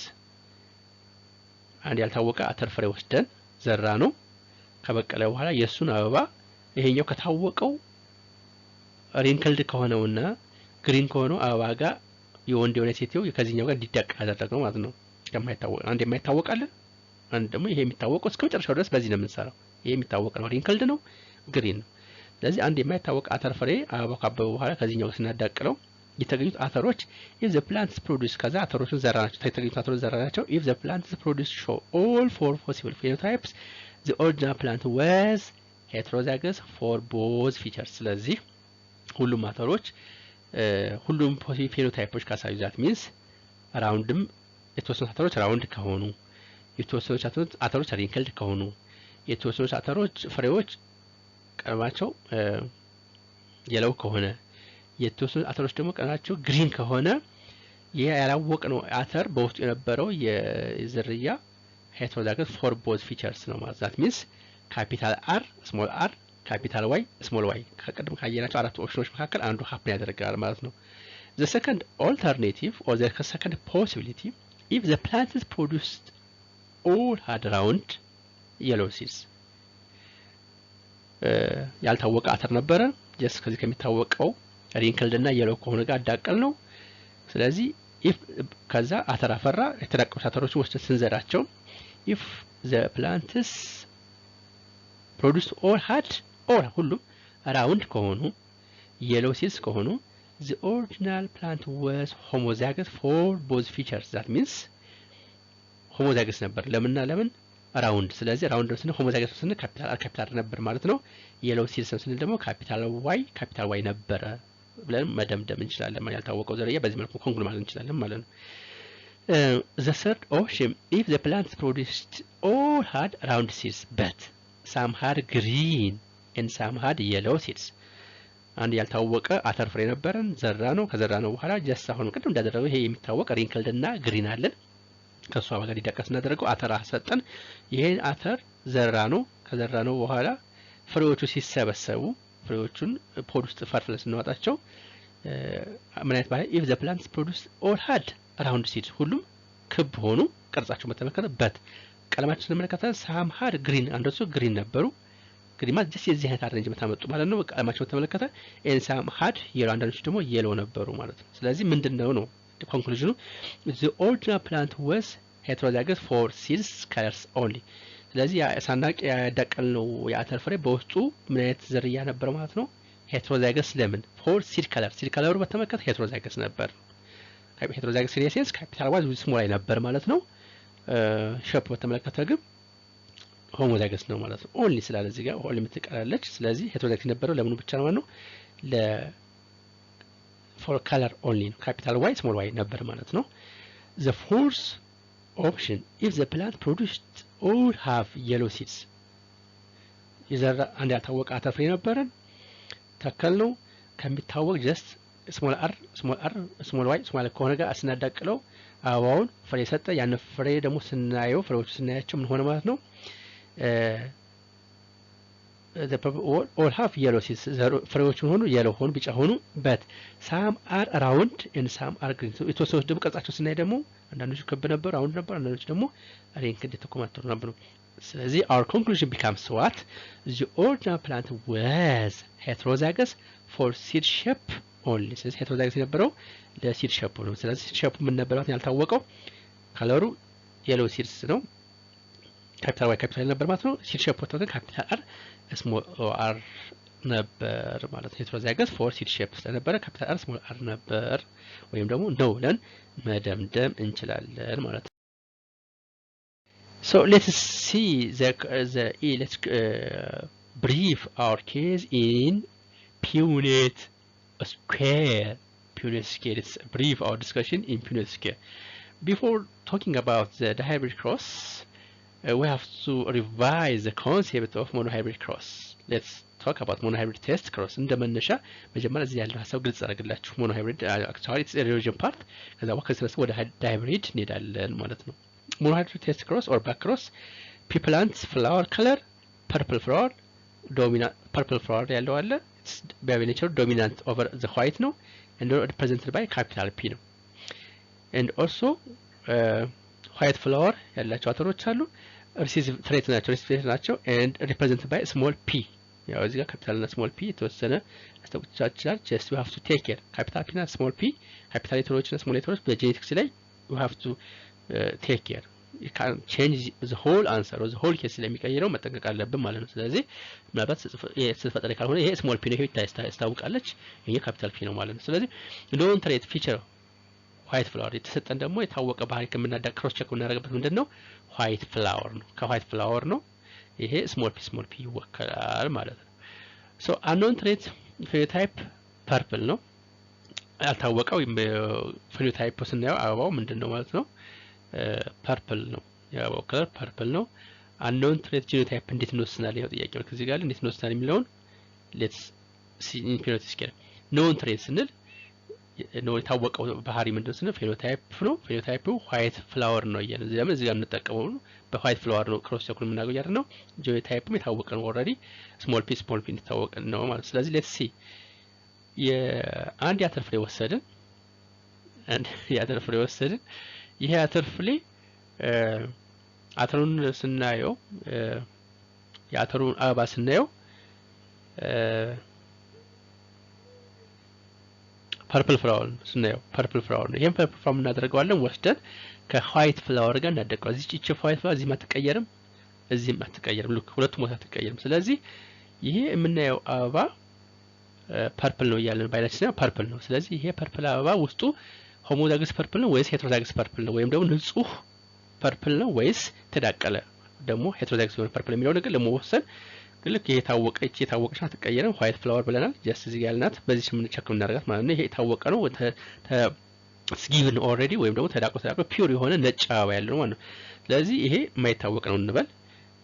አንድ ያልታወቀ አተር ፍሬ ወስደን ዘራ ነው ከበቀለ በኋላ የሱን አበባ ይሄኛው ከታወቀው wrinkled ከሆነውና green ከሆነው አበባ ጋር የወንድ የሆነ ሴትው ከዚህኛው ጋር እንዲደቅ አደረገው ማለት ነው ከማይታወቅ አንድ የማይታወቅ አለ አንድ ደግሞ ይሄ የሚታወቀው እስከ መጨረሻው ድረስ በዚህ ነው የምንሰራው ይሄ የሚታወቅ ነው wrinkled ነው green ነው ስለዚህ አንድ የማይታወቅ አተር ፍሬ አበባ ካበበ በኋላ ከዚህኛው ጋር ስናዳቅለው የተገኙት አተሮች if the plants produce ከዛ አተሮችን ዘራናቸው የተገኙት አተሮች ዘራናቸው if the plants produce show all four possible phenotypes the original plant was heterozygous for both features ስለዚህ ሁሉም አተሮች ሁሉም ፖሲብል ፌኖታይፖች ካሳዩ that means አራውንድም የተወሰኑ አተሮች አራውንድ ከሆኑ የተወሰኑ አተሮች wrinkled ከሆኑ የተወሰኑ አተሮች ፍሬዎች ቀለማቸው የለው ከሆነ የተወሰኑ አተሮች ደግሞ ቀለማቸው ግሪን ከሆነ ይሄ ያላወቅነው አተር በውስጡ የነበረው የዝርያ heterozygous for both features ነው ማለት that means capital R small r capital Y small y ከቀደም ካየናቸው አራት ኦፕሽኖች መካከል አንዱ ሀፕን ያደርጋል ማለት ነው the second alternative or the second possibility if the plants produced all had round yellow seeds ያልታወቀ አተር ነበረ just ከዚህ ከሚታወቀው wrinkled እና yellow ከሆነ ጋር አዳቀል ነው ስለዚህ if ከዛ አተር አፈራ የተዳቀሉት አተሮች ወስደን ስንዘራቸው if the plants produced all had or ሁሉም round ከሆኑ yellow seeds ከሆኑ the original plant was homozygous for both features that means homozygous ነበር ለምንና ለምን round ስለዚህ round ስንል homozygous ስንል ካፒታል ነበር ማለት ነው yellow seeds ስንል ደግሞ ካፒታል y ነበረ ብለን መደምደም እንችላለን ማለት ያልታወቀው ዘርያ በዚህ መልኩ ኮንክሉድ ማለት እንችላለን ማለት ነው the third option if the plants produced all had round seeds but some had green and some had yellow seeds አንድ ያልታወቀ አተር ፍሬ ነበረን ዘራ ነው ከዘራ ነው በኋላ just አሁን ቅድም እንዳደረገው ይሄ የሚታወቅ wrinkled እና green አለን ከሷ ጋር ሊደቀስ እናደርገው አተር አሰጠን ይሄን አተር ዘራ ነው ከዘራ ነው በኋላ ፍሬዎቹ ሲሰበሰቡ ፍሬዎቹን ፖድ ውስጥ ፈርፍለን እናወጣቸው ምን አይነት ባለ if the plants produced all had round seeds ሁሉም ክብ ሆኑ ቅርጻቸው በተመለከተ በት ቀለማቸው ስንመለከተ some had green አንደሱ green ነበሩ ግሪን ማለት just የዚህ አይነት አሬንጅመንት አመጡ ማለት ነው ቀለማቸው በተመለከተ and some had yellow አንደሱ ደግሞ yellow ነበሩ ማለት ነው ስለዚህ ምንድነው ነው ኮንክሉዥኑ the original plant was heterozygous for seeds colors only ስለዚህ ሳናቅ ያዳቀልነው የአተር ፍሬ በውስጡ ምን አይነት ዝርያ ነበር ማለት ነው heterozygous ለምን for seed color በተመለከተ heterozygous ነበር heterozygous in essence capital Y with small y ነበር ማለት ነው ሼፕ በተመለከተ ግን homozygous ነው ማለት ነው only ስላለ እዚህ ጋር only የምትቀራለች ስለዚህ heterozygous ነበረው ለምን ብቻ ነው ማለት ነው ለ for color only capital Y small y ነበር ማለት ነው the fourth option if the plant produced all have yellow seeds ይዘራ አንድ ያልታወቀ አተር ፍሬ ነበረን ተከልነው ከሚታወቅ just small r small y small ከሆነ ጋር አስናዳቅለው አበባውን ፍሬ ሰጠ ያን ፍሬ ደግሞ ስናየው ፍሬዎቹ ስናያቸው ምን ሆነ ማለት ነው the purple all have yellow seeds ፍሬዎቹ ሆኑ yellow ሆኑ ቢጫ ሆኑ but some are round and some are green so የተወሰኑት ደግሞ ቅርጻቸው ስናይ ደግሞ አንዳንዶቹ ክብ ነበሩ round ነበሩ አንዳንዶቹ ደግሞ wrinkled የተኮማተሩ ነበሩ ስለዚህ our conclusion becomes what the original plant was heterozygous for seed shape only ስለዚህ heterozygous የነበረው ለseed shape ነው ስለዚህ seed shape ምን ነበረው ያልታወቀው ከለሩ yellow seeds ነው capital Y capital ነበር ማለት ነው seed shape ወጥቶ capital R small r ነበር ማለት ነው heterozygous for seed shape ስለነበረ capital R small r ነበር ወይም ደግሞ ነው ብለን መደምደም እንችላለን ማለት ነው so let's see let's brief our case in Punnett square Punnett square let's brief our discussion in Punnett square before talking about the dihybrid cross we have to revise the concept of monohybrid cross. Let's talk about monohybrid test cross. እንደመነሻ መጀመሪያ እዚህ ያለው ሐሳብ ግልጽ አድርግላችሁ monohybrid actually it's a religion part ከዛ በኋላ ወደ dihybrid እንሄዳለን ማለት ነው። monohybrid test cross or back cross plant flower color purple flower dominant purple flower ያለው አለ it's by nature dominant over the white ነው and represented by capital P ነው and also white flower ያላቸው አተሮች አሉ recessive trait ናቸው and represented by small p ያው እዚህ ጋር ካፒታል እና small p የተወሰነ አስተውጫቻል just we have to take care capital p እና small p capital ሌተሮች እና small ሌተሮች በጄኔቲክስ ላይ we have to take care you can change the whole answer or the whole case ስለሚቀይረው መጠንቀቅ አለብን ማለት ነው ስለዚህ ምናልባት ስትፈጠረ ካልሆነ ይሄ small p ነው ይሄ ታስታውቃለች ይሄ capital p ነው ማለት ነው ስለዚህ known trait feature white flower የተሰጠን ደግሞ የታወቀ ባህሪ ከመናዳ ክሮስ ቼክ እናደርግበት ምንድነው white flower ነው ከwhite flower ነው ይሄ small p ይወከላል ማለት ነው so unknown trait phenotype purple ነው ያልታወቀው phenotype ስናየው አበባው ምንድነው ማለት ነው purple ነው ያበባው ከለር purple ነው unknown trait genotype እንዴት እንወስናለን ይሄው ጥያቄ ነው ከዚህ ጋር እንዴት እንወስናለን የሚለውን let's see in phenotype scale known trait ስንል ነው የታወቀው ባህሪ ምንድነው ስነ ፌኖታይፕ ነው ፌኖታይፑ ዋይት ፍላወር ነው ይያለ እዚህ ጋር እንጠቀመው በዋይት ፍላወር ነው ክሮስ ቸኩል የምናገኘው ያለ ነው ጂኖታይፑም የታወቀ ነው ኦሬዲ ስሞል ፒ የታወቀ ነው ማለት ስለዚህ ሌትስ ሲ የአንድ ያተር ፍሬ ወሰድን ይሄ ያተር ፍሬ አተሩን ስናየው የአተሩን አበባ ስናየው purple flower ስናየው purple flower ነው ይሄን purple flower እናደርገዋለን ወስደን ከዋይት ፍላወር ጋር እናደርገዋለን እዚህ ቺቺ ዋይት ፍላወር እዚህ ማትቀየርም እዚህ ማትቀየርም ሉክ ሁለቱም ቦታ ተቀየርም ስለዚህ ይሄ የምናየው አበባ purple ነው ያለን ባይላችን ነው purple ነው ስለዚህ ይሄ purple አበባ ውስጡ homozygous purple ነው ወይስ heterozygous purple ነው ወይም ደግሞ ንጹህ purple ነው ወይስ ተዳቀለ ደግሞ heterozygous purple የሚለው ነገር ለመወሰን ልክ ይሄ የታወቀች አትቀየርም white flower ብለናል just እዚህ ያልናት በዚህ ምን ቸክ እናደርጋት ማለት ነው ይሄ የታወቀ ነው given already ወይም ደግሞ ተዳቆ ፒውር የሆነ ነጭ አበባ ያለው ማለት ነው ስለዚህ ይሄ የማይታወቅ ነው እንበል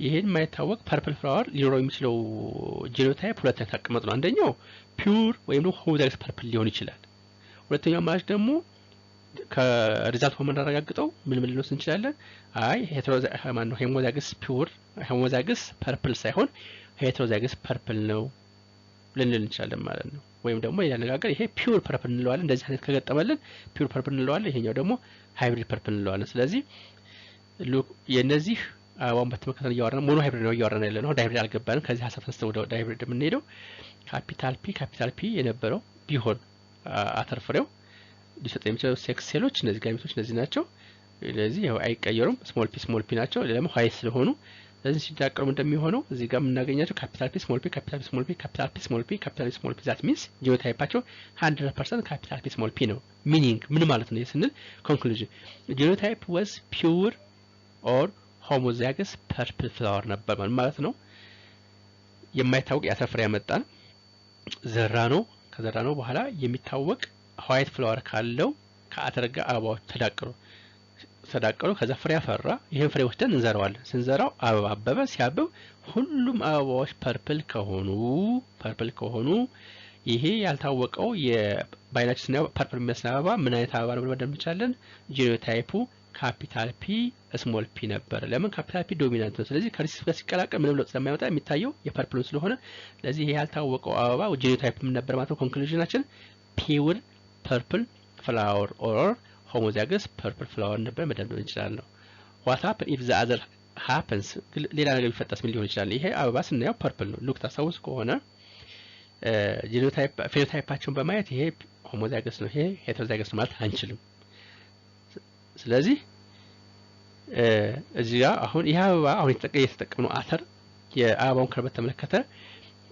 ይሄን የማይታወቅ purple flower ሊኖረው የሚችለው genotype ሁለት ተቀመጥ ነው አንደኛው ፒውር ወይም ደግሞ homozygous purple ሊሆን ይችላል ሁለተኛው ማለት ደግሞ ከሪዛልት ሆመን አረጋግጠው ምን ልንወስድ እንችላለን አይ homozygous pure homozygous purple ሳይሆን heterozygous purple ነው ልንል እንችላለን ማለት ነው ወይም ደግሞ ያነጋገር ይሄ ፒውር purple እንለዋለን እንደዚህ አይነት ከገጠመልን ፒውር purple እንለዋለን ይሄኛው ደግሞ hybrid purple እንለዋለን ስለዚህ የነዚህ አሁን በተመከተል ያወራን ሞኖ ሃይብሪድ ነው ያወራን ያለ ነው ዳይብሪድ አልገባንም ከዚህ ሐሳብ ተስተው ወደ ዳይብሪድ የምንሄደው ካፒታል ፒ የነበረው ቢሆን አተርፍሬው ሊሰጥ የሚችለው ሴክስ ሴሎች እነዚህ ጋሜቶች እነዚህ ናቸው ስለዚህ ያው አይቀየሩም ስሞል ፒ ናቸው ለምን ሃይ ስለሆኑ ስለዚህ ሲዳቀሩ እንደሚሆነው እዚህ ጋር የምናገኛቸው ካፒታል ፒ ስሞል ፒ ካፒታል ፒ ስሞል ፒ ካፒታል ፒ ስሞል ፒ ካፒታል ፒ ስሞል ፒ that means genotypeአቸው 100% ካፒታል ፒ ስሞል ፒ ነው meaning ምን ማለት ነው ስንል conclusion genotype was pure or homozygous purple flower ነበር ማለት ነው የማይታወቅ ያተፍሬ ያመጣን ዘራ ነው በኋላ የሚታወቅ white flower ካለው ከአተረጋ አበባዎች ተዳቀሉ ከዛ ፍሬ አፈራ ይሄን ፍሬ ወስደን እንዘራዋለን ስንዘራው አበባ አበበ ሲያብብ ሁሉም አበባዎች ፐርፕል ከሆኑ ይሄ ያልታወቀው የባይናችን ነው ፐርፕል የሚመስል አበባ ምን አይነት አበባ ነው ብለን እንችላለን ጂኖታይፑ ካፒታል ፒ ስሞል ፒ ነበር። ለምን ካፒታል ፒ ዶሚናንት ነው። ስለዚህ ከሪሲፕ ጋር ሲቀላቀል ምንም ለውጥ ስለማይመጣ የሚታየው የፐርፕል ስለሆነ ስለዚህ ይሄ ያልታወቀው አበባ ጂኖታይፕ ምን ነበር ማለት ነው። ኮንክሉዥናችን ፒውር ፐርፕል ፍላወር ኦር ሆሞዛይገስ ፐርፕል ፍላወር ነበር መደምደም እንችላለን። what happen if the other happens ሌላ ነገር ቢፈጠርስ ምን ሊሆን ይችላል? ይሄ አበባ ስናየው ፐርፕል ነው። ሉክ ታስታውስ ከሆነ ጂኖታይፕ ፌኖታይፓቸውን በማየት ይሄ ሆሞዛይገስ ነው ይሄ ሄተሮዛይገስ ነው ማለት አንችልም። ስለዚህ እዚህ ጋር አሁን ይሄ አበባ አሁን የተጠቀምነው አተር የአበባውን ከርበት ተመለከተ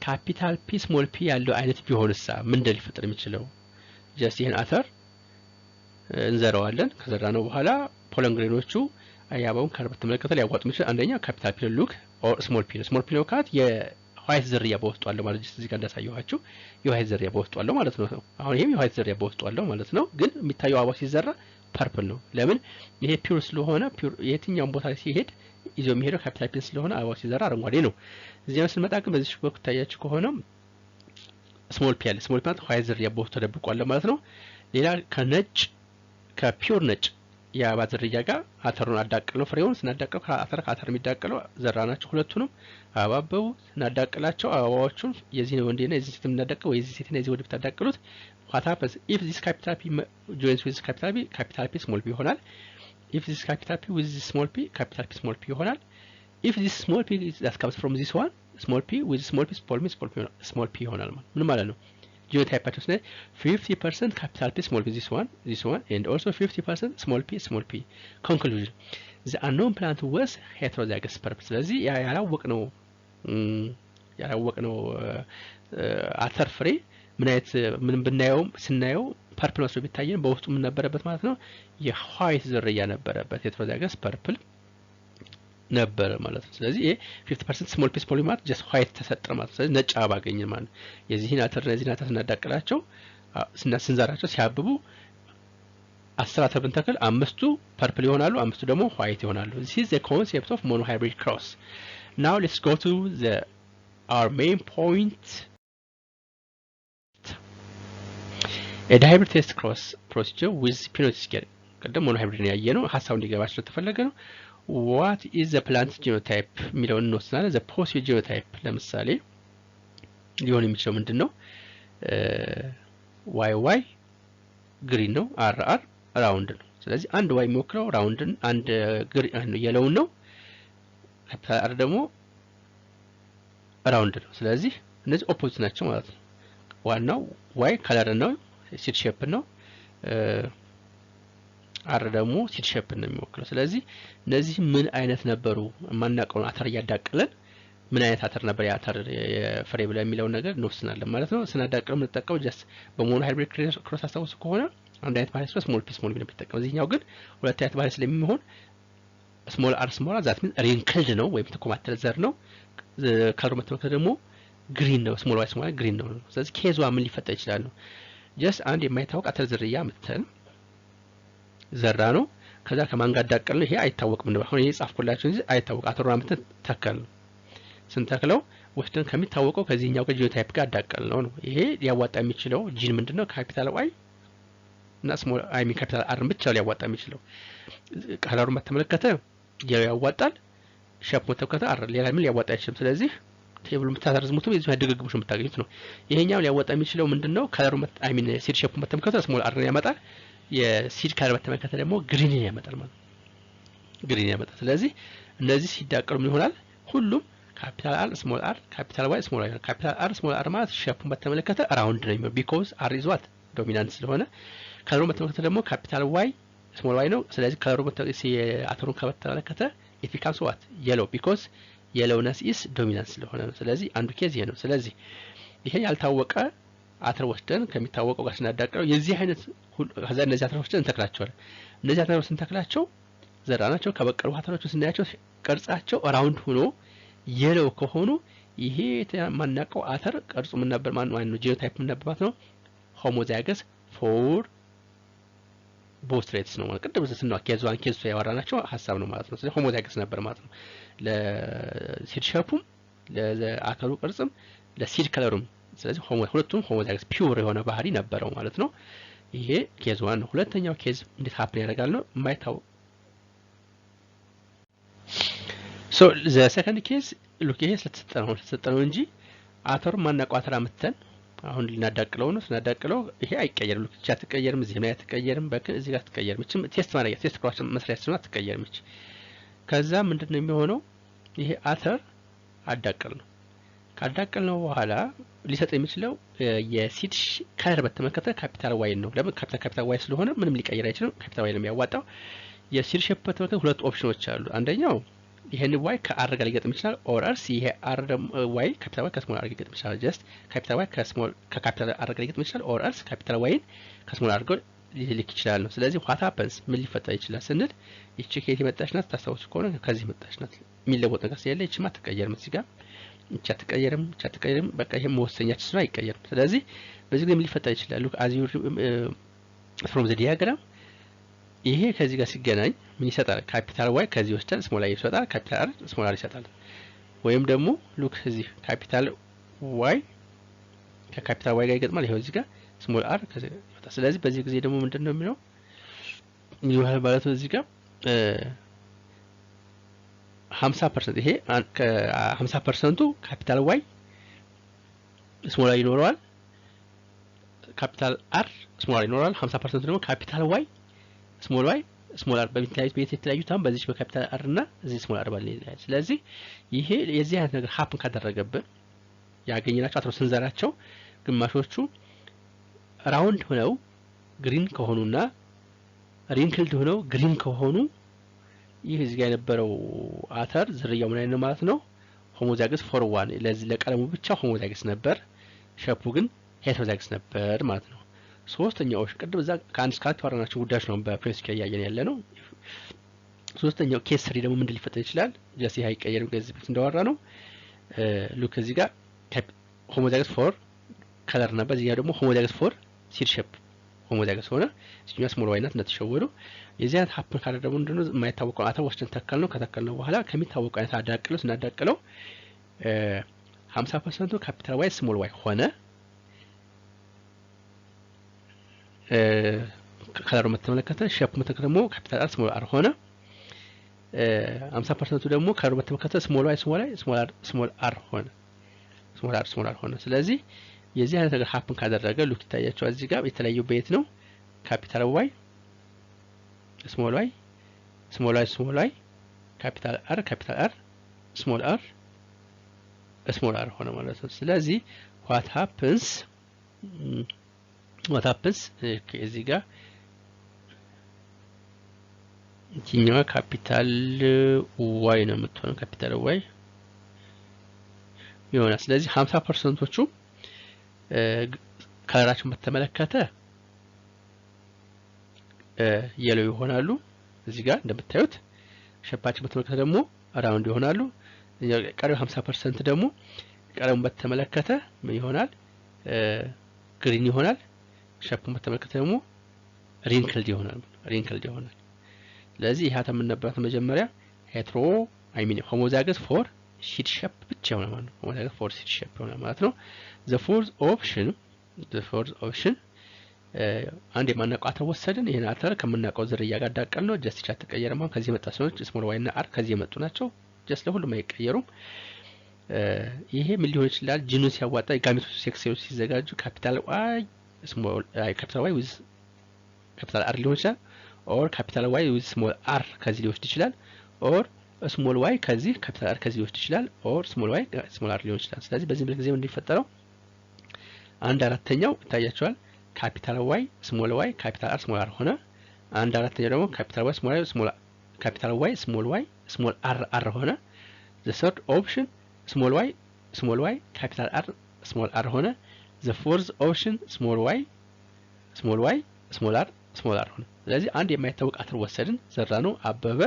ካፒታል ፒ ስሞል ፒ ያለው አይነት ቢሆንሳ ምንድን ሊፈጠር የሚችለው? ጀስት ይሄን አተር እንዘራዋለን። ከዘራነው በኋላ ፖለን ግሬኖቹ የአበባውን ከርበት ተመለከተ ሊያዋጡ የሚችል አንደኛ ካፒታል ፒ ሉክ ኦር ስሞል ፒ ነው። ስሞል ፒ ነው ካት የዋይት ዝርያ በውስጡ አለው ማለት ነው። እዚህ ጋር እንዳሳየኋችሁ የዋይት ዝርያ በውስጡ አለው ማለት ነው። አሁን ይሄም የዋይት ዝርያ በውስጡ አለው ማለት ነው። ግን የሚታየው አበባ ሲዘራ ፐርፕል ነው። ለምን? ይሄ ፒውር ስለሆነ ፒውር የትኛውም ቦታ ላይ ሲሄድ ይዞ የሚሄደው ካፒታል ፒ ስለሆነ አበባው ሲዘራ አረንጓዴ ነው። እዚህ ጋር ስንመጣ ግን በዚህ በኩል ታያችሁ ከሆነ ስሞል ፒ አለ። ስሞል ፒ ማለት ዋይት ዝርያ በውስጡ ተደብቋል ማለት ነው። ሌላ ከነጭ ከፒውር ነጭ የአበባ ዝርያ ጋር አተሩን አዳቅለው ፍሬውን ስናዳቅለው ከአተር የሚዳቅለው ዘራናቸው ሁለቱንም አበባው ስናዳቅላቸው አበባዎቹን የዚህ ነው ወንዴና የዚህ ሴት የምናዳቅለው ወይ የዚህ ሴትና የዚህ ወንድ ብታዳቅሉት what happens if this capital P joins with capital P small p ይሆናል። if this capital P with this small p capital P small p ይሆናል። if this small p that comes from this one small p with small p ይሆናል ማለት ምን ማለት ነው? genotype is 50% capital P small p this one and also 50% small p conclusion the unknown plant was heterozygous purple ስለዚህ ያላወቅነው አተር ፍሬ ምን አይነት ምንም ብናየው ስናየው ፐርፕል መስሎ ቢታየን በውስጡ ምን ነበረበት ማለት ነው? የዋይት ዝርያ ነበረበት heterozygous purple ነበር ማለት ነው። ስለዚህ ይሄ 50% ስሞል ፒስ ፖሊማት ጀስት ዋይት ተሰጠ ማለት ነው። ስለዚህ ነጭ አበባ አገኘን ማለት ነው። የዚህን አተር እነዚህን አተር ስናዳቅላቸው ስንዘራቸው ሲያብቡ 10 አተር ብንተክል 5ቱ ፐርፕል ይሆናሉ፣ 5ቱ ደግሞ ዋይት ይሆናሉ። this is the concept of monohybrid cross. now let's go to our main point. a dihybrid test cross procedure with pinot scale ቀደም monohybrid ነው ያየነው ሐሳቡ እንዲገባችሁ ተፈለገ ነው። what is the plant genotype የሚለውን እንወስናለን። the possible genotype ለምሳሌ ሊሆን የሚችለው ምንድነው? yy ግሪን ነው፣ rr ራውንድ ነው። ስለዚህ አንድ y የሚወክለው ራውንድን አንድ ግሪን የለውን ነው፣ ካፒታል r ደግሞ ራውንድ ነው። ስለዚህ እነዚህ ኦፖዚት ናቸው ማለት ነው። ዋናው y ከለር ነው፣ ሲድ ሼፕ ነው፣ አር ደግሞ ሲድ ሼፕ ነው የሚወክለው። ስለዚህ እነዚህ ምን አይነት ነበሩ ማናቀው አተር ያዳቀለን ምን አይነት አተር ነበር ያተር የፍሬ ብለ የሚለው ነገር እንወስናለን ማለት ነው። ስናዳቀለው የምንጠቀመው ጀስት በሞኖሃይብሪድ ክሮስ አስተውስ ከሆነ አንድ አይነት ባህሪ ስሞል ፒ ስሞል ቢ ነው የሚጠቀመው። እዚህኛው ግን ሁለት አይነት ባህሪ ስለሚሆን ስሞል አር ስሞል ዛት ሚን ሪንክልድ ነው ወይም ተኮማተረ ዘር ነው። ከለሩ መተመከተ ደግሞ ግሪን ነው፣ ስሞል ዋይ ስሞል ግሪን ነው። ስለዚህ ኬዟ ምን ሊፈጠር ይችላል ነው ጀስት አንድ የማይታወቅ አተር ዝርያ መተን ዘራ ነው። ከዛ ከማን ጋር ዳቀል ነው ይሄ አይታወቅም ነው። አሁን ይሄ ጻፍኩላችሁ እንጂ አይታወቅ አተሩ አመተን ተከል ነው። ስንተክለው ወስደን ከሚታወቀው ከዚህኛው ከጂኖታይፕ ጋር ዳቀል ነው ነው። ይሄ ሊያዋጣ የሚችለው ጂን ምንድነው? ካፒታል ዋይ እና ስሞል አይ ሚን ካፒታል አር ብቻ ሊያዋጣ የሚችለው። ከለሩን በተመለከተ ያዋጣል፣ ሼፕ በተመለከተ አር ሌላ ምን ሊያዋጣ አይችልም። ስለዚህ ቴብሉ የምታዘርዝሙት የዚህ ያደገግቡሽ የምታገኙት ነው። ይሄኛው ሊያዋጣ የሚችለው ምንድነው? ከለሩ አይ ሚን ሲድ ሼፕ በተመለከተ ስሞል አር ያመጣል፣ የሲድ ከለር በተመለከተ ደግሞ ግሪን ያመጣል ማለት ግሪን ያመጣል። ስለዚህ እነዚህ ሲዳቀሉ ምን ይሆናል? ሁሉም ካፒታል አር ስሞል አር ካፒታል ዋይ ስሞል አር ካፒታል አር ስሞል አር ማለት ሼፑን በተመለከተ ራውንድ ነው የሚሆነው ቢኮዝ አር ኢዝ ዋት ዶሚናንት ስለሆነ። ከለሩን በተመለከተ ደግሞ ካፒታል ዋይ ስሞል ዋይ ነው። ስለዚህ ከለሩ አተሩን ከተመለከተ ኢት ቢካምስ ዋት የሎ ቢኮዝ የሎነስ ኢዝ ዶሚናንት ስለሆነ ነው። ስለዚህ አንዱ ኬዝ ይሄ ነው። ስለዚህ ይሄ ያልታወቀ አተር ወስደን ከሚታወቀው ጋር ስናዳቀለው የዚህ አይነት ከዛ እነዚህ አተሮች ወስደን እንተክላቸዋለን። እነዚህ አተሮች ስንተክላቸው ዘራናቸው ከበቀሉ አተሮች ስናያቸው ቅርጻቸው ራውንድ ሆኖ የለው ከሆኑ ይሄ ማናቀው አተር ቅርጹ ምን ነበር ማለት ነው? ጂኖታይፕ ምን ነበር ማለት ነው? ሆሞዛይገስ ፎር ቦት ትሬትስ ነው ማለት ቅድም ስንነው ኬዟን ኬዙ ያወራናቸው ሐሳብ ነው ማለት ነው። ስለዚህ ሆሞዛይገስ ነበር ማለት ነው። ለሲድ ሼፑም ለአተሩ ቅርጽም ለሲድ ከለሩም። ስለዚህ ሁለቱም ሆሞዛይገስ ፒውር የሆነ ባህሪ ነበረው ማለት ነው። ይሄ ኬዝ ዋን ነው። ሁለተኛው ኬዝ እንዴት ሀፕን ያደርጋል ነው? ሶ ዘ ሰከንድ ኬዝ ሉክ ይሄ ስለተሰጠነው እንጂ አተሩ ማናውቀው አተር አምጥተን አሁን ልናዳቅለው ነው። ስናዳቅለው ይሄ አይቀየርም። ሉክ እቺ አትቀየርም፣ እዚህ ላይ አትቀየርም፣ እዚህ ጋር አትቀየርም። እቺም ቴስት ማድረጊያ ቴስት ፕሮሰስ መስሪያ ስለሆነ አትቀየርም እቺ። ከዛ ምንድነው የሚሆነው? ይሄ አተር አዳቅል ነው። ካዳቅልነው በኋላ ሊሰጥ የሚችለው የሲድ ከለር በተመለከተ ካፒታል ዋይ ነው። ለምን ካፒታል ዋይ ስለሆነ ምንም ሊቀየር አይችልም። ካፒታል ዋይ ነው የሚያዋጣው። የሲድ ሼፕ በተመለከተ ሁለት ኦፕሽኖች አሉ። አንደኛው ይሄን ዋይ ከአር ጋር ሊገጥም ይችላል። ኦር ኤልስ ይሄ አር ዋይ ካፒታል ዋይ ከስሞል አር ጋር ሊገጥም ይችላል። ጀስት ካፒታል ዋይ ከካፒታል አር ጋር ሊገጥም ይችላል። ኦር ኤልስ ካፒታል ዋይን ከስሞል አር ጋር ሊልክ ይችላል ነው። ስለዚህ ዋት ሃፐንስ ምን ሊፈጠር ይችላል ስንል ይቺ ከየት የመጣች ናት? ታስታውሱ ከሆነ ከዚህ መጣች ናት። የሚለወጥ ነገር ስለሌለ ይቺማ አትቀየርም። እዚህ ጋር ይቺ አትቀየርም። በቃ ይሄ መወሰኛችን ስለሆነ አይቀየርም። ስለዚህ በዚህ ጊዜ ምን ሊፈጠር ይችላል? ሉክ አዝ ዩ ፍሮም ዘ ዲያግራም ይሄ ከዚህ ጋር ሲገናኝ ምን ይሰጣል? ካፒታል ዋይ ከዚህ ወስደን ስሞል አይ ይሰጣል። ካፒታል አር ስሞል አር ይሰጣል። ወይም ደግሞ ሉክ እዚህ ካፒታል ዋይ ከካፒታል ዋይ ጋር ይገጥማል። ይሄው እዚህ ጋር ስሞል አር ከዚህ ይወጣል። ስለዚህ በዚህ ጊዜ ደግሞ ምንድነው የሚለው ይሆናል ማለት ነው። እዚህ ጋር 50% ይሄ ከ50% ካፒታል ዋይ ስሞል አይ ይኖረዋል። ካፒታል አር ስሞል አር ይኖረዋል። 50% ደግሞ ካፒታል ዋይ ስሞል ዋይ ስሞል አር በሚታዩት የተለያዩት አሁን በዚህ በካፒታል አር እና እዚህ ስሞል አር ባለ ይላል። ስለዚህ ይሄ የዚህ አይነት ነገር ሀፕን ካደረገብን ያገኘናቸው አትሮ ስንዘራቸው ግማሾቹ ራውንድ ሆነው ግሪን ከሆኑና ሪንክልድ ሆነው ግሪን ከሆኑ ይህ እዚህ ጋር የነበረው አተር ዝርያው ምን አይነት ነው ማለት ነው? ሆሞዛይገስ ፎር ዋን። ለዚህ ለቀለሙ ብቻ ሆሞዛይገስ ነበር፣ ሸፑ ግን ሄትሮዛይገስ ነበር ማለት ነው። ሶስተኛው ቅድም እዛ ከአንድ እስከ አራት ያወራናቸው ጉዳዮች ነው በፕሪንሲፕል ያያየን ያለ ነው። ሶስተኛው ኬስ 3 ደግሞ ምንድን ሊፈጠር ይችላል? ጀስት ይሄ አይቀየርም ከዚህ በፊት እንዳወራ ነው። ሉክ እዚህ ጋር ሆሞዛይገስ ፎር ከለር ነበር፣ እዚህ ጋር ደግሞ ሆሞዛይገስ ፎር ሲድ ሼፕ ሆሞዛይገስ ሆነ። እዚህኛው ስሞል ዋይ ናት እንደተሸወዱ። የዚህ አይነት ሀፕን ካለ ደግሞ ምንድነው የማይታወቀው አተር ወስደን ተከል ነው። ከተከልነው በኋላ ከሚታወቀው አይነት አዳቅለው ስናዳቅለው 50% ካፒታል ዋይ ስሞል ዋይ ሆነ። ከለሩ መተመለከተ ሼፕ መተከተ ደግሞ ካፒታል አር ስሞል አር ሆነ። 50% ደግሞ ከለሩ መተመለከተ ስሞል ዋይ ስሞል አር ሆነ። ስሞል አር ሆነ። ስለዚህ የዚህ አይነት ነገር ሀፕን ካደረገ ሉክ ይታያቸዋል። እዚህ ጋር የተለያዩ ቤት ነው ካፒታል ዋይ ስሞል ዋይ ካፒታል አር ስሞል አር ሆነ ማለት ነው። ስለዚህ what happens እዚህ ጋር እኛው ካፒታል ዋይ ነው የምትሆነው ካፒታል ዋይ ይሆናል። ስለዚህ 50%ዎቹ ከለራቸውን በተመለከተ የሎ ይሆናሉ። እዚህ ጋር እንደምታዩት ሸፓቸው በተመለከተ ደግሞ ራውንድ ይሆናሉ። ቀሪው 50% ደግሞ ቀለሙን በተመለከተ ምን ይሆናል? ግሪን ይሆናል። ሸፑን በተመለከተ ደግሞ ሪንክልድ ይሆናል። ስለዚህ ይሄ አተም ነበር መጀመሪያ ሄትሮ ሆሞዛይገስ ፎር ሲድ ሼፕ ብቻ ይሆናል ማለት ነው። ሆሞዛይገስ ፎር ሲድ ሼፕ ይሆናል ማለት ነው። the fourth option አንድ የማናውቀው አተር ወሰድን። ይሄን አተር ከምናውቀው ዝርያ ጋር ዳቀል ነው። ጀስት ቻት ተቀየረማ ከዚህ መጣ ሰዎች ስሞል ዋይ እና አር ከዚህ የመጡ ናቸው። ጀስት ለሁሉም አይቀየሩም። ይሄ ምን ሊሆን ይችላል? ጂኑ ሲያዋጣ ጋሜቶች ሴክስ ሴሎች ሲዘጋጁ ካፒታል ዋይ ዊዝ ካፒታል አር ሊሆን ይችላል። ኦር ካፒታል ዋይ ዊዝ ስሞል አር ከዚህ ሊወስድ ይችላል። ኦር ስሞል ዋይ ከዚህ ካፒታል አር ከዚህ ሊወስድ ይችላል። ኦር ስሞል ዋይ ስሞል አር ሊሆን ይችላል። ስለዚህ በዚህ ምልክት ጊዜ ምን እንዲፈጠረው 1/4 ይታያቸዋል። ካፒታል ዋይ ካፒታል አር ስሞል አር ሆነ። 1/4 ደግሞ ካፒታል ዋይ ስሞል አር ሆነ። the third option ስሞል ዋይ ካፒታል አር ስሞል አር ሆነ። the fourth option ስሞል ዋይ ስሞል አር ሆነ። ስለዚህ አንድ የማይታወቅ አተር ወሰድን፣ ዘራ ነው አበበ።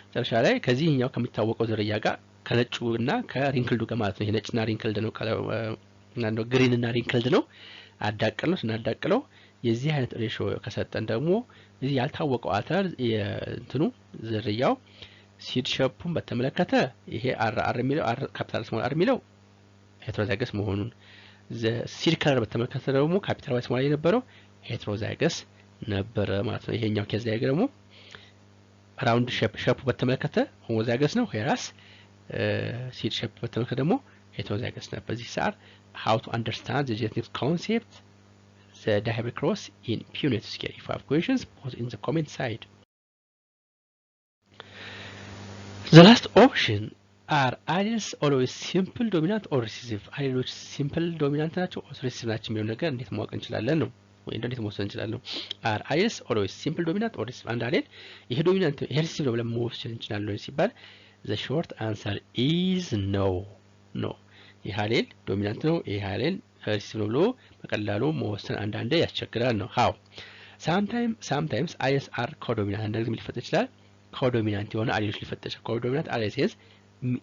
መጨረሻ ላይ ከዚህኛው ከሚታወቀው ዝርያ ጋር ከነጩና ከሪንክልዱ ጋር ማለት ነው። ይሄ ነጭና ሪንክልድ ነው ነው ግሪን እና ሪንክልድ ነው። አዳቅለው ስናዳቅለው የዚህ አይነት ሬሾ ከሰጠን ደግሞ እዚህ ያልታወቀው አተር የእንትኑ ዝርያው ሲድ ሼፑን በተመለከተ ይሄ አር የሚለው አር ካፒታል ስሞል አር የሚለው ሄትሮዛይገስ መሆኑን፣ ሲድ ከለር በተመለከተ ደግሞ ካፒታል ዋይ ስሞል የነበረው ሄትሮዛይገስ ነበረ ማለት ነው። ይሄኛው ኬዝ ላይ ደግሞ ራውንድ ሼፑ በተመለከተ ሆሞዛይገስ ነው። ሄራስ seed shape በተመለከተ ደግሞ heterozygous ነበር። በዚህ ሰዓት how to understand the genetic concept the dihybrid cross in punet scale. If you have questions, post in the comment side. The last option are alleles always simple dominant or recessive. alleles simple dominant ናቸው or recessive ናቸው የሚለው ነገር እንዴት ማወቅ እንችላለን ነው ወይ እንዴት መወሰን እንችላለን? are alleles always simple dominant or recessive? አንድ አሌል ይሄ ዶሚናንት ይሄ recessive ነው ብለን መወሰን እንችላለን ሲባል the short answer is no. no. ይሄ አሌል ዶሚናንት ነው ይሄ አሌል recessive ነው ብሎ በቀላሉ መወሰን አንዳንዴ ያስቸግራል ነው። how sometimes alleles are codominant አንድ ነገር ሊፈጠር ይችላል codominant የሆነ alleles ሊፈጠር ይችላል። codominant alleles is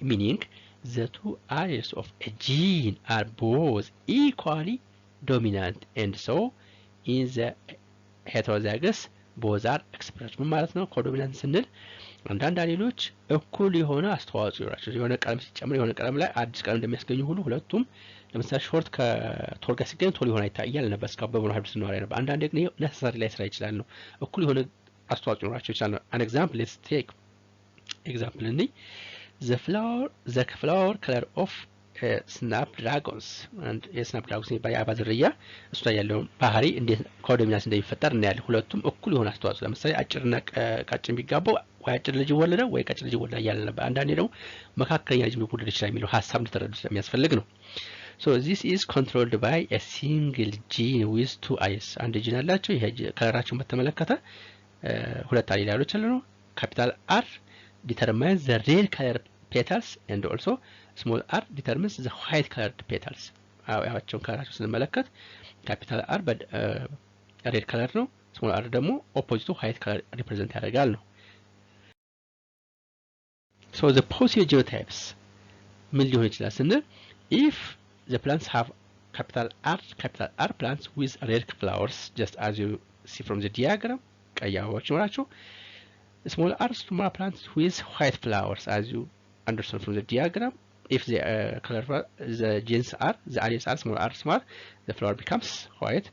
meaning the two alleles of a gene are both equally dominant and so in the heterozygous both are expressed ማለት ነው። codominant ስንል አንዳንድ አሌሎች እኩል የሆነ አስተዋጽኦ ይኖራቸው የሆነ ቀለም ሲጨምር የሆነ ቀለም ላይ አዲስ ቀለም እንደሚያስገኙ ሁሉ ሁለቱም ለምሳሌ ሾርት ከቶል ጋር ሲገኝ ቶል ይሆን አይታያል ነበር እስካሁን በሞኖሃይብሪድ ስንወራ ነበር። አንዳንዴ ግን ይሄ ነሰሰሪ ላይ ስራ ይችላል ነው እኩል የሆነ አስተዋጽኦ ይኖራቸው ይችላል ነው። an example let's take example እንይ the flower color of snapdragons and snapdragons by የአበባ ዝርያ እሱ ላይ ያለው ባህሪ እንዴት ኮዶሚናንስ እንደሚፈጠር እናያለን። ሁለቱም እኩል የሆነ አስተዋጽኦ ለምሳሌ አጭርና ቀጭን ቢጋቡ ወይ አጭር ልጅ ይወለዳል ወይ ቀጭን ልጅ ይወለዳል ያለ ነበር። አንዳንዴ ደግሞ መካከለኛ ልጅ ሊወለድ ይችላል የሚለው ሐሳብ እንድትረዱ ስለሚያስፈልግ ነው። so this is controlled by a single gene with two alleles አንድ ጂን አላቸው። ይሄ ከለራቸውን በተመለከተ ሁለት አሌሎች አሉ ነው። capital R determines the red color petals and also small r determines the white colored petals. ያዋቸውን ከለራቸው ስንመለከት capital R red color ነው small r ደግሞ opposite white color represent ያደርጋል ነው። so the possible genotypes ምን ሊሆን ይችላል ስንል if the plants have capital R plants with red flowers just as you see from the diagram ቀይ አበባዎች ይኖራቸው small plants with white flowers as you understand from the diagram. If the the genes are the alleles are small, the flower becomes white.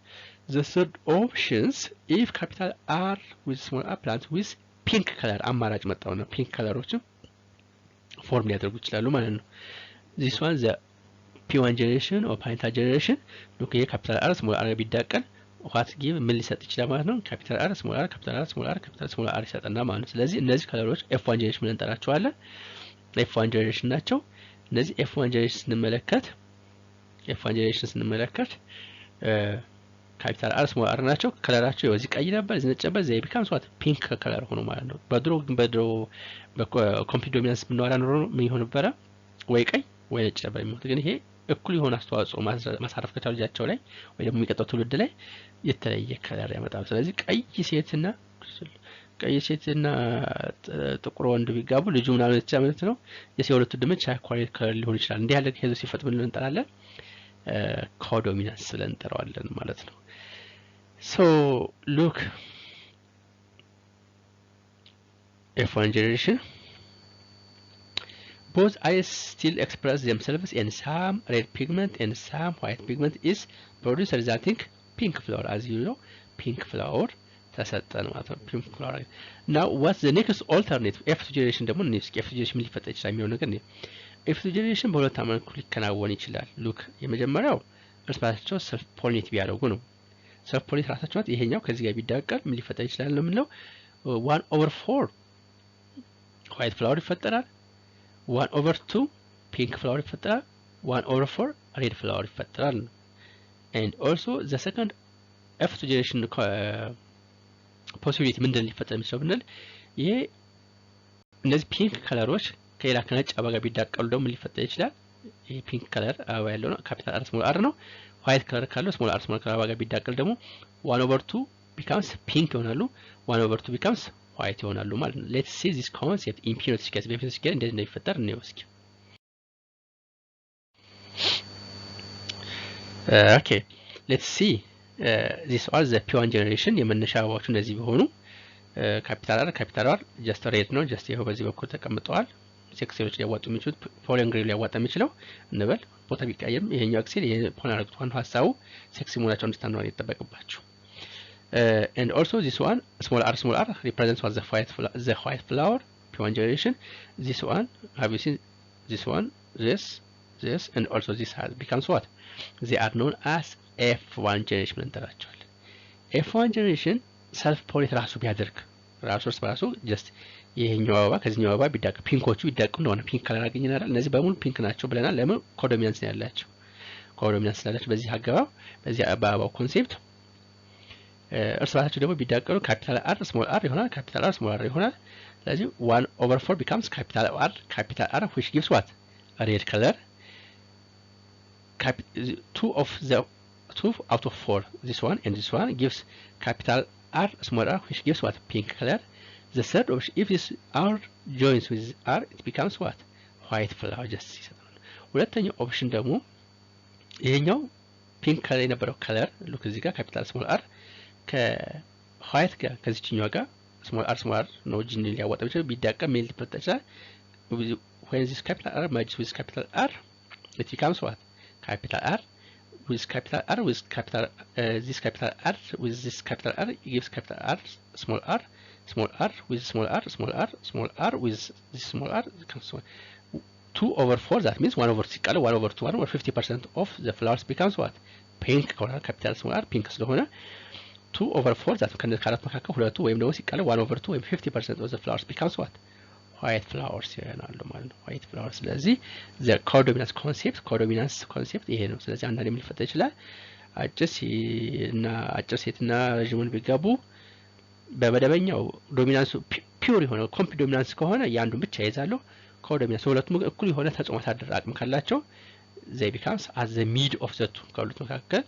The third options if capital R with small r plants with pink color አማራጭ መጣው ነው pink colorዎችን ፎርም ሊያደርጉ ይችላሉ ማለት ነው። this one the P1 generation or parental generation look here capital R small r ቢዳቀል what give ምን ሊሰጥ ይችላል ማለት ነው። capital R small r capital R small r capital small r ይሰጥና ማለት ነው። ስለዚህ እነዚህ ከለሮች F1 generation ብለን እንጠራቸዋለን። F1 generation ናቸው። እነዚህ F1 generation ስንመለከት capital R small r ናቸው። ከለራቸው የዚህ ቀይ ነበር እዚህ ነጭ ነበር they becomes what pink ከለር ሆኖ ማለት ነው። በድሮ በኮምፕሊት ዶሚናንስ ብንወራ ኖሮ ምን ይሆን ነበር ወይ ቀይ ወይ ነጭ ነበር የሚሆነው። ግን ይሄ እኩል የሆነ አስተዋጽኦ ማሳረፍ ከቻሉ ልጃቸው ላይ ወይ ደግሞ የሚቀጥለው ትውልድ ላይ የተለየ ከለር ያመጣል። ስለዚህ ቀይ ሴትና ጥቁር ወንድ ቢጋቡ ልጁ ምናምን ብቻ ማለት ነው የሁለቱ ድምጽ ኳሊቲ ከለር ሊሆን ይችላል። እንዲህ ያለ ሄዞ ሲፈጥ ምን እንጠራለን ኮዶሚናንስ ብለን እንጠራዋለን ማለት ነው። so look F1 generation both alleles still express themselves and some red pigment and some white pigment is produced resulting pink flower as you know pink flower ተሰጠን ማለት ነው pink flower. now what's the next alternative F2 generation ደግሞ F2 generation ምን ሊፈጠር ይችላል የሚለው ነገር ነው። F2 generation በሁለት መልኩ ሊከናወን ይችላል። look የመጀመሪያው እርስ በርሳቸው self pollinate ቢያደርጉ ነው። self pollinate ራሳቸው ይሄኛው ከዚህ ጋር ቢዳቀል ምን ሊፈጠር ይችላል ነው የምንለው 1/4 white flower ይፈጠራል 1/2 pink flower ይፈጠራል 1/4 red flower ይፈጠራል። and also the second F2 generation possibility ምንድን ሊፈጠር የሚችለው ብንል ይሄ እነዚህ ፒንክ ከለሮች ከሌላ ከነጭ አበባ ጋር ቢዳቀሉ ደግሞ ሊፈጠር ይችላል። ይሄ ፒንክ ከለር አበባ ያለው ነው ካፒታል R ስሞል r ነው። ዋይት ከለር ካለው ስሞል r ስሞል አበባ ጋር ቢዳቀል ደግሞ 1/2 becomes pink ይሆናሉ 1/2 becomes white ይሆናሉ ማለት ነው። let's see this concept in punet case በፊት ሲገኝ እንደዚህ እንደሚፈጠር እንየው እስኪ። okay let's see this was the P1 generation የመነሻ አበባዎቹ እንደዚህ ቢሆኑ ካፒታል R just red ነው just ይሄው በዚህ በኩል ተቀምጠዋል። ሴክሲሎች ሊያዋጡ የሚችሉት ፖሊን ግሬድ ሊያዋጣ የሚችለው እንበል ቦታ ቢቀየርም ይሄኛው አክሲል ይሄ ፖሊን አርግቷን ዋናው ሐሳቡ ሴክሲ መሆናቸውን እንድታነው ይተበቅባችሁ። and also this one small r represents what the white flower P1 generation. this one have you seen this one, this, and also this has becomes what? They are known as F1 generation እንጠራቸዋለን። F1 generation self pollinate ራሱ ቢያደርግ ራሱ እርስ በራሱ just ይሄኛው አበባ ከዚህኛው አበባ ቢዳቅ ፒንኮቹ ቢዳቁ እንደሆነ ፒንክ ከለር አገኘናል። እነዚህ በሙሉ ፒንክ ናቸው ብለናል። ለምን? ኮዶሚናንስ ነው ያላቸው። ኮዶሚናንስ ስላላቸው በዚህ አገባብ በዚህ በአበባው ኮንሴፕት እርስ በራሳቸው ደግሞ ቢዳቀሉ ካፒታል አር ስሞል አር ይሆናል። ካፒታል አር ስሞል አር ይሆናል። ስለዚህ 1/4 becomes capital R which gives what? A red color. 2 out of 4, this one and this one gives capital R small r which gives what? Pink color. The third option, if this R joins with R, it becomes what? White flower. just ሁለተኛው ኦፕሽን ደግሞ ይሄኛው ፒንክ ከለር የነበረው ከለር ሉክ እዚህ ጋር ካፒታል ስሞል አር ከዋይት ጋር ከዚህኛው ጋር small r ነው ጂን ሊያወጣ ብቻ ቢዳቀ ሜል ሊፈጠር when this capital R merges with capital R, it becomes what? Capital R with capital R with capital this capital R with this capital R gives capital R small r with small r with this small r becomes 2/4. That means 1/6 1/2 or 50% of the flowers becomes what? Pink color. capital small r pink ስለሆነ 2/4 that ከነዚህ ካራት መካከል ሁለቱ ወይም ደግሞ ሲቀለ 1/2 ወይም 50% of the flowers becomes what? White flowers ይሆናሉ ማለት ነው። white flowers። ስለዚህ the codominance concept ይሄ ነው። ስለዚህ አንዳንዴ ምን ሊፈጠር ይችላል? አጭር ሴትና ረጅሙን ቢጋቡ በመደበኛው ዶሚናንሱ ፒውር የሆነ ኮምፕ ዶሚናንስ ከሆነ ያንዱን ብቻ ይዛሉ። ኮዶሚናንስ ሁለቱም እኩል የሆነ ተጽዕኖ ማሳደር አቅም ካላቸው they becomes as the mid of the two ከሁለቱ መካከል